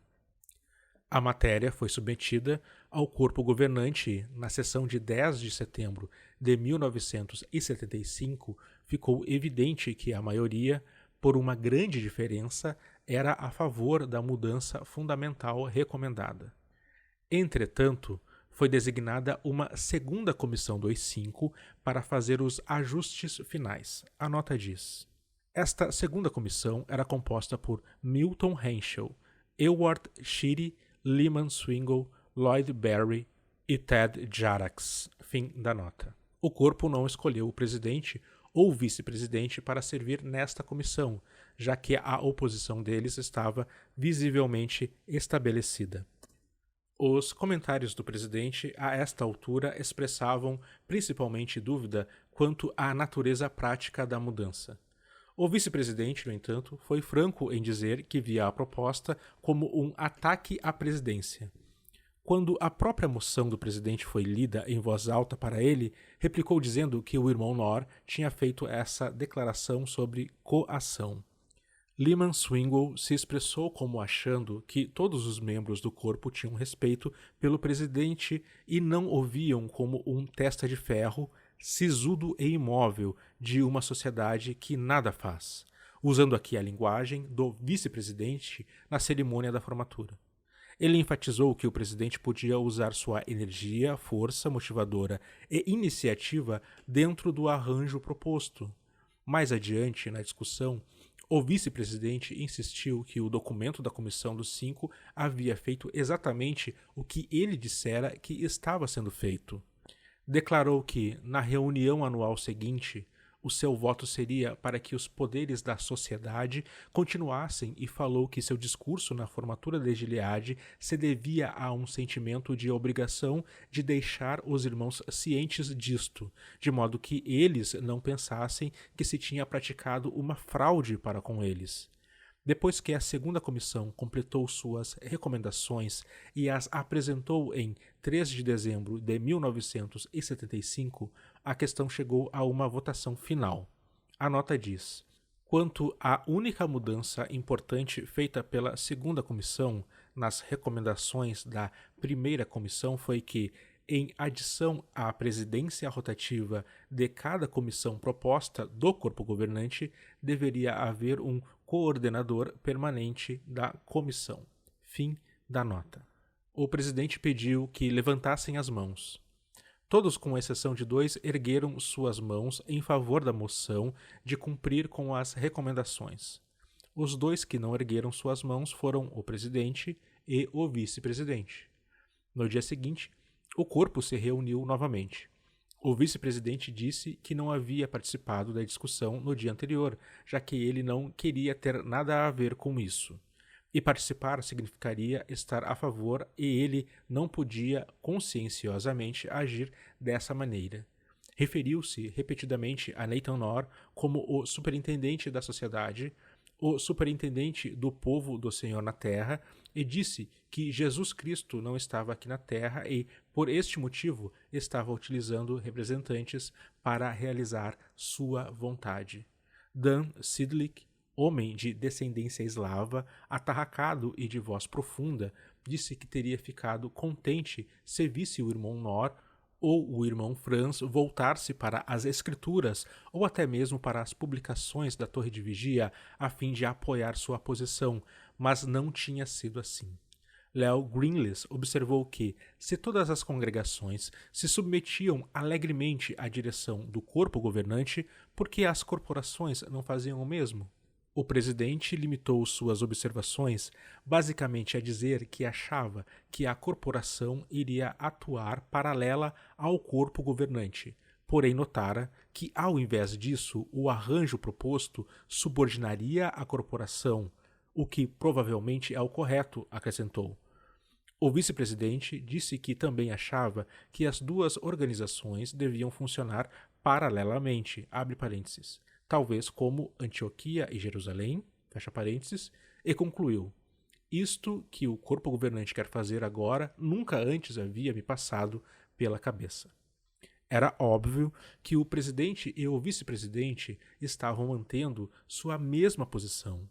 A matéria foi submetida ao corpo governante na sessão de 10 de setembro de 1975. Ficou evidente que a maioria, por uma grande diferença, era a favor da mudança fundamental recomendada. Entretanto, foi designada uma segunda comissão 25 para fazer os ajustes finais. A nota diz: esta segunda comissão era composta por Milton Henschel, Ewart Shiri, Lyman Swingle, Lloyd Barry e Ted Jarax. Fim da nota. O corpo não escolheu o presidente ou vice-presidente para servir nesta comissão, já que a oposição deles estava visivelmente estabelecida. Os comentários do presidente a esta altura expressavam principalmente dúvida quanto à natureza prática da mudança. O vice-presidente, no entanto, foi franco em dizer que via a proposta como um ataque à presidência. Quando a própria moção do presidente foi lida em voz alta para ele, replicou dizendo que o irmão Nor tinha feito essa declaração sobre coação. Lyman Swingle se expressou como achando que todos os membros do corpo tinham respeito pelo presidente e não o viam como um testa de ferro, sisudo e imóvel de uma sociedade que nada faz, usando aqui a linguagem do vice-presidente na cerimônia da formatura. Ele enfatizou que o presidente podia usar sua energia, força motivadora e iniciativa dentro do arranjo proposto. Mais adiante, na discussão, o vice-presidente insistiu que o documento da Comissão dos Cinco havia feito exatamente o que ele dissera que estava sendo feito. Declarou que, na reunião anual seguinte, o seu voto seria para que os poderes da sociedade continuassem e falou que seu discurso na formatura de Gileade se devia a um sentimento de obrigação de deixar os irmãos cientes disto, de modo que eles não pensassem que se tinha praticado uma fraude para com eles. Depois que a segunda comissão completou suas recomendações e as apresentou em 3 de dezembro de 1975, a questão chegou a uma votação final. A nota diz: quanto à única mudança importante feita pela segunda comissão nas recomendações da primeira comissão foi que, em adição à presidência rotativa de cada comissão proposta do corpo governante, deveria haver um coordenador permanente da comissão. Fim da nota. O presidente pediu que levantassem as mãos. Todos, com exceção de 2, ergueram suas mãos em favor da moção de cumprir com as recomendações. Os 2 que não ergueram suas mãos foram o presidente e o vice-presidente. No dia seguinte, o corpo se reuniu novamente. O vice-presidente disse que não havia participado da discussão no dia anterior, já que ele não queria ter nada a ver com isso. E participar significaria estar a favor e ele não podia conscienciosamente agir dessa maneira. Referiu-se repetidamente a Nathan Knorr como o superintendente da sociedade, o superintendente do povo do Senhor na terra, e disse que Jesus Cristo não estava aqui na terra e, por este motivo, estava utilizando representantes para realizar sua vontade. Dan Sidlick, homem de descendência eslava, atarracado e de voz profunda, disse que teria ficado contente se visse o irmão Knorr ou o irmão Franz voltar-se para as escrituras ou até mesmo para as publicações da Torre de Vigia a fim de apoiar sua posição, mas não tinha sido assim. Leo Greenlees observou que, se todas as congregações se submetiam alegremente à direção do corpo governante, por que as corporações não faziam o mesmo? O presidente limitou suas observações basicamente a dizer que achava que a corporação iria atuar paralela ao corpo governante, porém notara que, ao invés disso, o arranjo proposto subordinaria a corporação, o que provavelmente é o correto, acrescentou. O vice-presidente disse que também achava que as duas organizações deviam funcionar paralelamente, abre parênteses, talvez como Antioquia e Jerusalém, fecha parênteses, e concluiu: isto que o corpo governante quer fazer agora nunca antes havia me passado pela cabeça. Era óbvio que o presidente e o vice-presidente estavam mantendo sua mesma posição.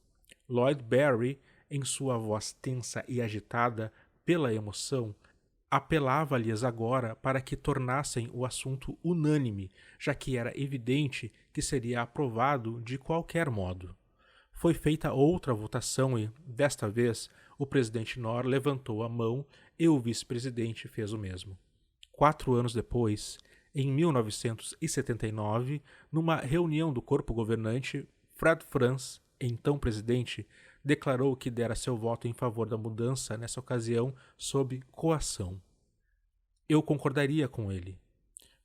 Lloyd Barry, em sua voz tensa e agitada pela emoção, apelava-lhes agora para que tornassem o assunto unânime, já que era evidente que seria aprovado de qualquer modo. Foi feita outra votação e, desta vez, o presidente Knorr levantou a mão e o vice-presidente fez o mesmo. 4 anos depois, em 1979, numa reunião do corpo governante, Fred Franz, então presidente, declarou que dera seu voto em favor da mudança nessa ocasião sob coação. Eu concordaria com ele.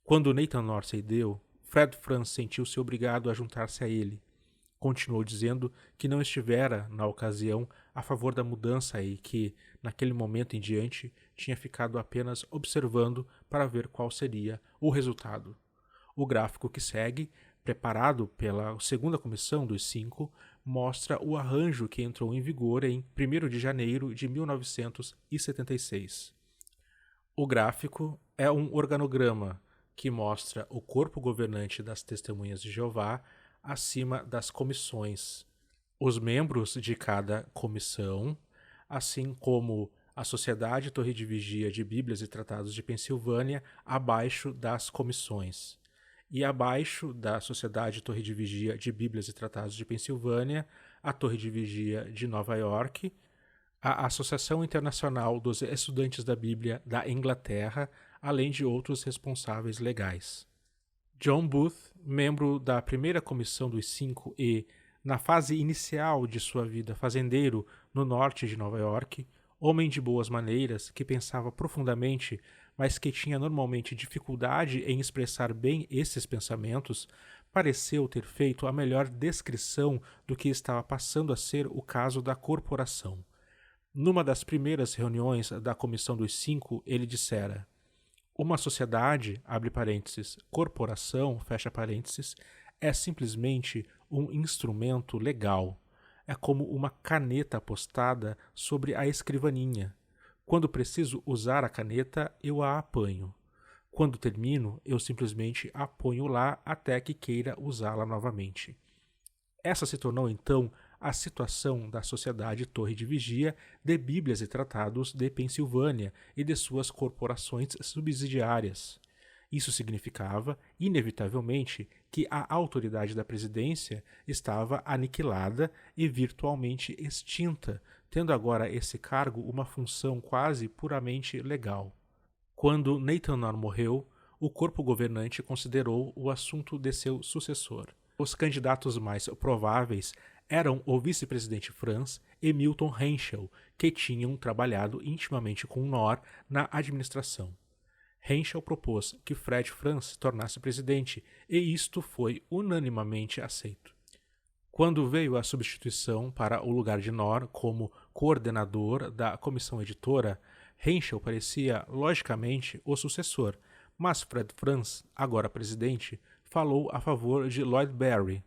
Quando Nathan Knorr cedeu, Fred Franz sentiu-se obrigado a juntar-se a ele. Continuou dizendo que não estivera, na ocasião, a favor da mudança e que, naquele momento em diante, tinha ficado apenas observando para ver qual seria o resultado. O gráfico que segue, preparado pela segunda comissão dos 5, mostra o arranjo que entrou em vigor em 1º de janeiro de 1976. O gráfico é um organograma que mostra o corpo governante das Testemunhas de Jeová acima das comissões, os membros de cada comissão, assim como a Sociedade Torre de Vigia de Bíblias e Tratados de Pensilvânia abaixo das comissões. E abaixo da Sociedade Torre de Vigia de Bíblias e Tratados de Pensilvânia, a Torre de Vigia de Nova York, a Associação Internacional dos Estudantes da Bíblia da Inglaterra, além de outros responsáveis legais. John Booth, membro da primeira comissão dos 5 e, na fase inicial de sua vida, fazendeiro no norte de Nova York, homem de boas maneiras que pensava profundamente, mas que tinha normalmente dificuldade em expressar bem esses pensamentos, pareceu ter feito a melhor descrição do que estava passando a ser o caso da corporação. Numa das primeiras reuniões da Comissão dos 5, ele dissera: uma sociedade, abre parênteses, corporação, fecha parênteses, é simplesmente um instrumento legal. É como uma caneta apostada sobre a escrivaninha. Quando preciso usar a caneta, eu a apanho. Quando termino, eu simplesmente a ponho lá até que queira usá-la novamente. Essa se tornou, então, a situação da Sociedade Torre de Vigia de Bíblias e Tratados de Pensilvânia e de suas corporações subsidiárias. Isso significava, inevitavelmente, que a autoridade da presidência estava aniquilada e virtualmente extinta, tendo agora esse cargo uma função quase puramente legal. Quando Netanyahu morreu, o corpo governante considerou o assunto de seu sucessor. Os candidatos mais prováveis eram o vice-presidente Franz e Milton Henschel, que tinham trabalhado intimamente com Knorr na administração. Henschel propôs que Fred Franz se tornasse presidente, e isto foi unanimemente aceito. Quando veio a substituição para o lugar de Knorr como coordenador da comissão editora, Henschel parecia, logicamente, o sucessor, mas Fred Franz, agora presidente, falou a favor de Lloyd Barry.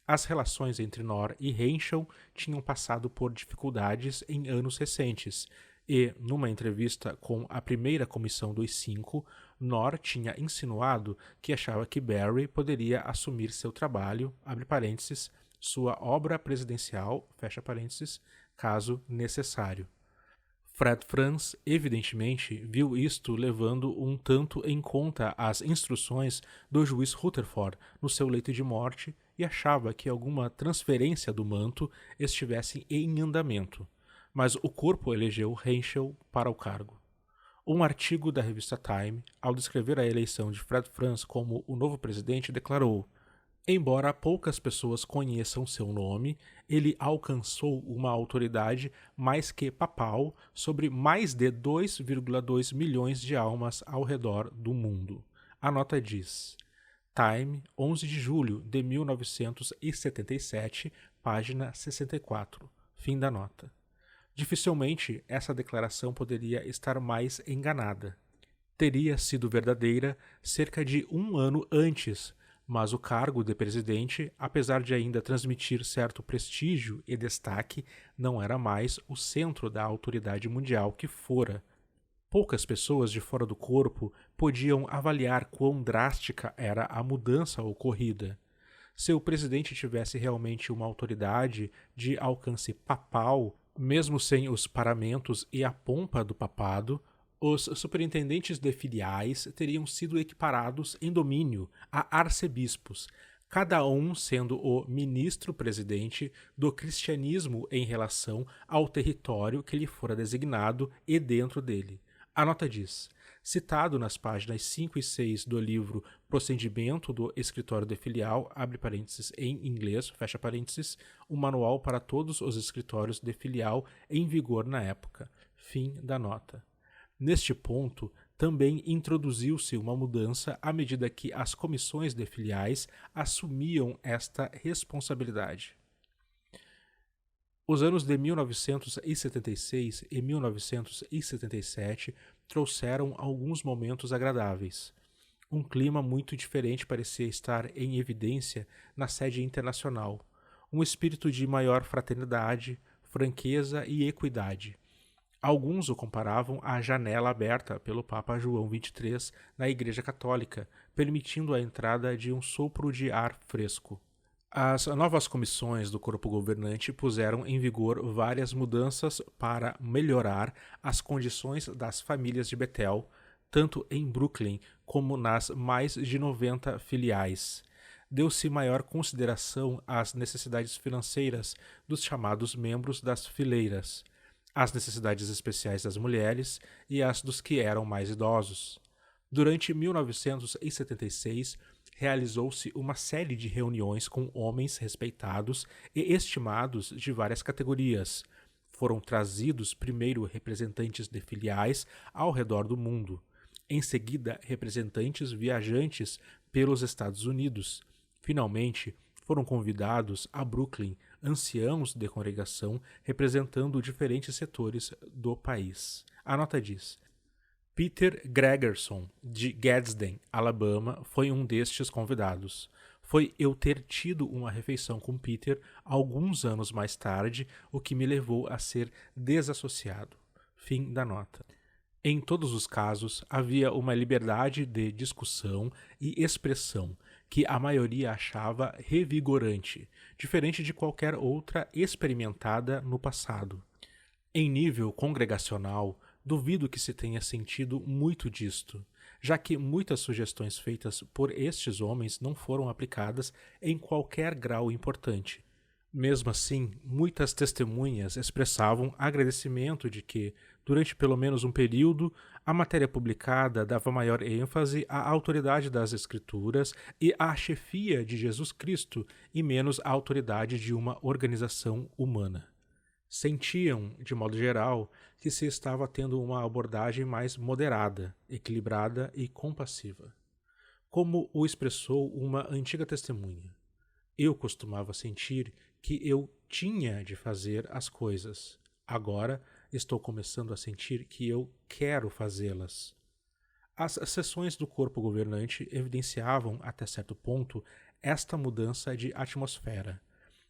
As relações entre Knorr e Henschel tinham passado por dificuldades em anos recentes, e, numa entrevista com a primeira comissão dos 5, Knorr tinha insinuado que achava que Barry poderia assumir seu trabalho, abre parênteses, sua obra presidencial, fecha parênteses, caso necessário. Fred Franz, evidentemente, viu isto levando um tanto em conta as instruções do juiz Rutherford no seu leito de morte e achava que alguma transferência do manto estivesse em andamento, mas o corpo elegeu Henschel para o cargo. Um artigo da revista Time, ao descrever a eleição de Fred Franz como o novo presidente, declarou: embora poucas pessoas conheçam seu nome, ele alcançou uma autoridade mais que papal sobre mais de 2,2 milhões de almas ao redor do mundo. A nota diz: Time, 11 de julho de 1977, página 64. Fim da nota. Dificilmente essa declaração poderia estar mais enganada. Teria sido verdadeira cerca de um ano antes, mas o cargo de presidente, apesar de ainda transmitir certo prestígio e destaque, não era mais o centro da autoridade mundial que fora. Poucas pessoas de fora do corpo podiam avaliar quão drástica era a mudança ocorrida. Se o presidente tivesse realmente uma autoridade de alcance papal, mesmo sem os paramentos e a pompa do papado, os superintendentes de filiais teriam sido equiparados em domínio a arcebispos, cada um sendo o ministro-presidente do cristianismo em relação ao território que lhe fora designado e dentro dele. A nota diz: citado nas páginas 5 e 6 do livro Procedimento do Escritório de Filial, abre parênteses, em inglês, fecha parênteses, um manual para todos os escritórios de filial em vigor na época. Fim da nota. Neste ponto, também introduziu-se uma mudança à medida que as comissões de filiais assumiam esta responsabilidade. Os anos de 1976 e 1977 trouxeram alguns momentos agradáveis. Um clima muito diferente parecia estar em evidência na sede internacional, um espírito de maior fraternidade, franqueza e equidade. Alguns o comparavam à janela aberta pelo Papa João XXIII na Igreja Católica, permitindo a entrada de um sopro de ar fresco. As novas comissões do corpo governante puseram em vigor várias mudanças para melhorar as condições das famílias de Bethel, tanto em Brooklyn como nas mais de 90 filiais. Deu-se maior consideração às necessidades financeiras dos chamados membros das fileiras, as necessidades especiais das mulheres e as dos que eram mais idosos. Durante 1976, realizou-se uma série de reuniões com homens respeitados e estimados de várias categorias. Foram trazidos primeiro representantes de filiais ao redor do mundo, em seguida representantes viajantes pelos Estados Unidos. Finalmente, foram convidados a Brooklyn anciãos de congregação representando diferentes setores do país. A nota diz: Peter Gregerson, de Gadsden, Alabama, foi um destes convidados. Foi eu ter tido uma refeição com Peter alguns anos mais tarde o que me levou a ser desassociado. Fim da nota. Em todos os casos, havia uma liberdade de discussão e expressão que a maioria achava revigorante, diferente de qualquer outra experimentada no passado. Em nível congregacional, duvido que se tenha sentido muito disto. já que muitas sugestões feitas por estes homens não foram aplicadas em qualquer grau importante. Mesmo assim, muitas testemunhas expressavam agradecimento de que, durante pelo menos um período, a matéria publicada dava maior ênfase à autoridade das Escrituras e à chefia de Jesus Cristo e menos à autoridade de uma organização humana. Sentiam, de modo geral, que se estava tendo uma abordagem mais moderada, equilibrada e compassiva. Como o expressou uma antiga testemunha, eu costumava sentir que eu tinha de fazer as coisas. Agora estou começando a sentir que eu quero fazê-las. As sessões do corpo governante evidenciavam, até certo ponto, esta mudança de atmosfera.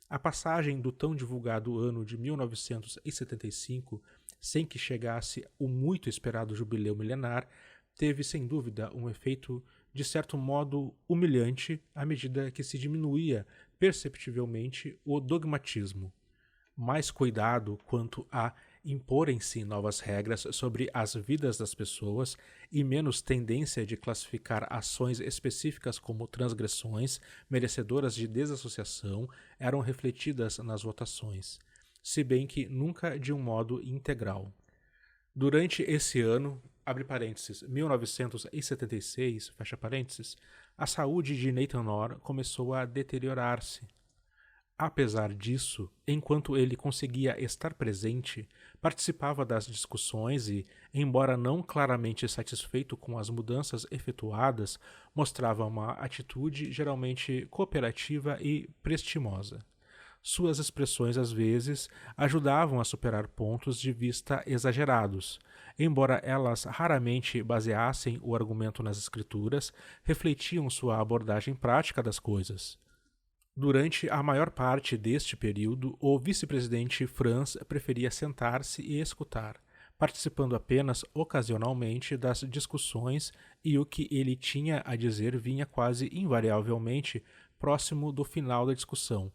A passagem do tão divulgado ano de 1975, sem que chegasse o muito esperado jubileu milenar, teve sem dúvida um efeito de certo modo humilhante à medida que se diminuía perceptivelmente o dogmatismo. Mais cuidado quanto a imporem-se novas regras sobre as vidas das pessoas e menos tendência de classificar ações específicas como transgressões merecedoras de desassociação eram refletidas nas votações, se bem que nunca de um modo integral. Durante esse ano, abre parênteses, 1976, fecha parênteses, a saúde de Nathan Orr começou a deteriorar-se. Apesar disso, enquanto ele conseguia estar presente, participava das discussões e, embora não claramente satisfeito com as mudanças efetuadas, mostrava uma atitude geralmente cooperativa e prestimosa. Suas expressões, às vezes, ajudavam a superar pontos de vista exagerados. Embora elas raramente baseassem o argumento nas escrituras, refletiam sua abordagem prática das coisas. Durante a maior parte deste período, o vice-presidente Franz preferia sentar-se e escutar, participando apenas ocasionalmente das discussões, e o que ele tinha a dizer vinha quase invariavelmente próximo do final da discussão,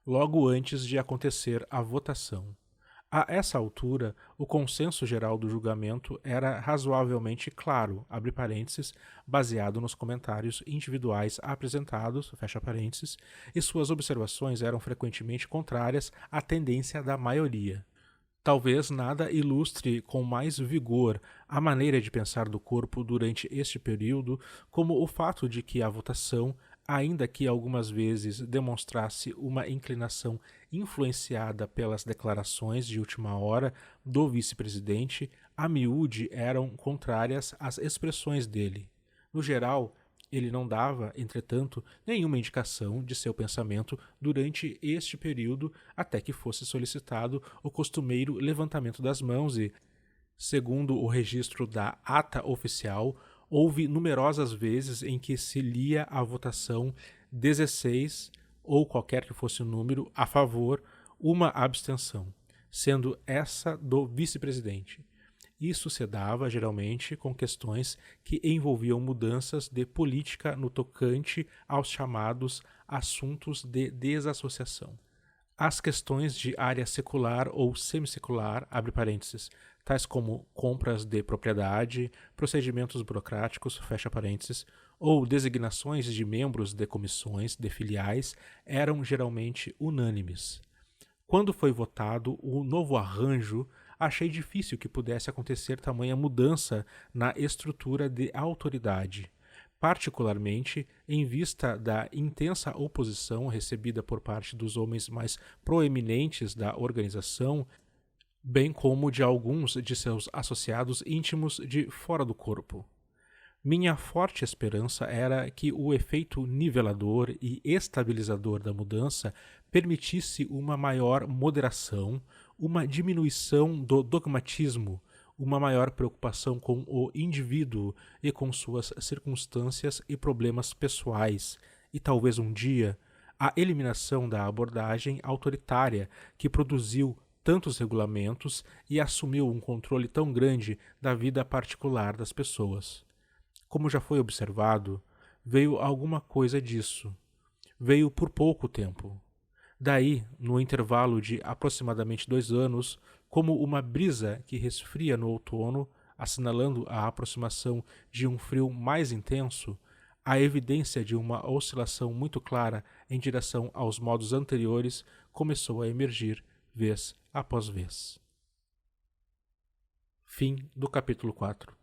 logo antes de acontecer a votação. A essa altura, o consenso geral do julgamento era razoavelmente claro, abre parênteses, baseado nos comentários individuais apresentados, fecha parênteses, e suas observações eram frequentemente contrárias à tendência da maioria. Talvez nada ilustre com mais vigor a maneira de pensar do corpo durante este período como o fato de que a votação, ainda que algumas vezes demonstrasse uma inclinação influenciada pelas declarações de última hora do vice-presidente, a miúde eram contrárias às expressões dele. No geral, ele não dava, entretanto, nenhuma indicação de seu pensamento durante este período até que fosse solicitado o costumeiro levantamento das mãos e, segundo o registro da ata oficial, houve numerosas vezes em que se lia a votação 16, ou qualquer que fosse o número, a favor, uma abstenção, sendo essa do vice-presidente. Isso se dava, geralmente, com questões que envolviam mudanças de política no tocante aos chamados assuntos de desassociação. As questões de área secular ou semissecular, abre parênteses, tais como compras de propriedade, procedimentos burocráticos, fecha parênteses, ou designações de membros de comissões de filiais, eram geralmente unânimes. Quando foi votado o novo arranjo, achei difícil que pudesse acontecer tamanha mudança na estrutura de autoridade, particularmente em vista da intensa oposição recebida por parte dos homens mais proeminentes da organização, bem como de alguns de seus associados íntimos de fora do corpo. Minha forte esperança era que o efeito nivelador e estabilizador da mudança permitisse uma maior moderação, uma diminuição do dogmatismo, uma maior preocupação com o indivíduo e com suas circunstâncias e problemas pessoais, e talvez um dia a eliminação da abordagem autoritária que produziu tantos regulamentos e assumiu um controle tão grande da vida particular das pessoas. Como já foi observado, veio alguma coisa disso. Veio por pouco tempo. Daí, no intervalo de aproximadamente 2 anos, como uma brisa que resfria no outono, assinalando a aproximação de um frio mais intenso, a evidência de uma oscilação muito clara em direção aos modos anteriores começou a emergir vez após vez. Fim do capítulo 4.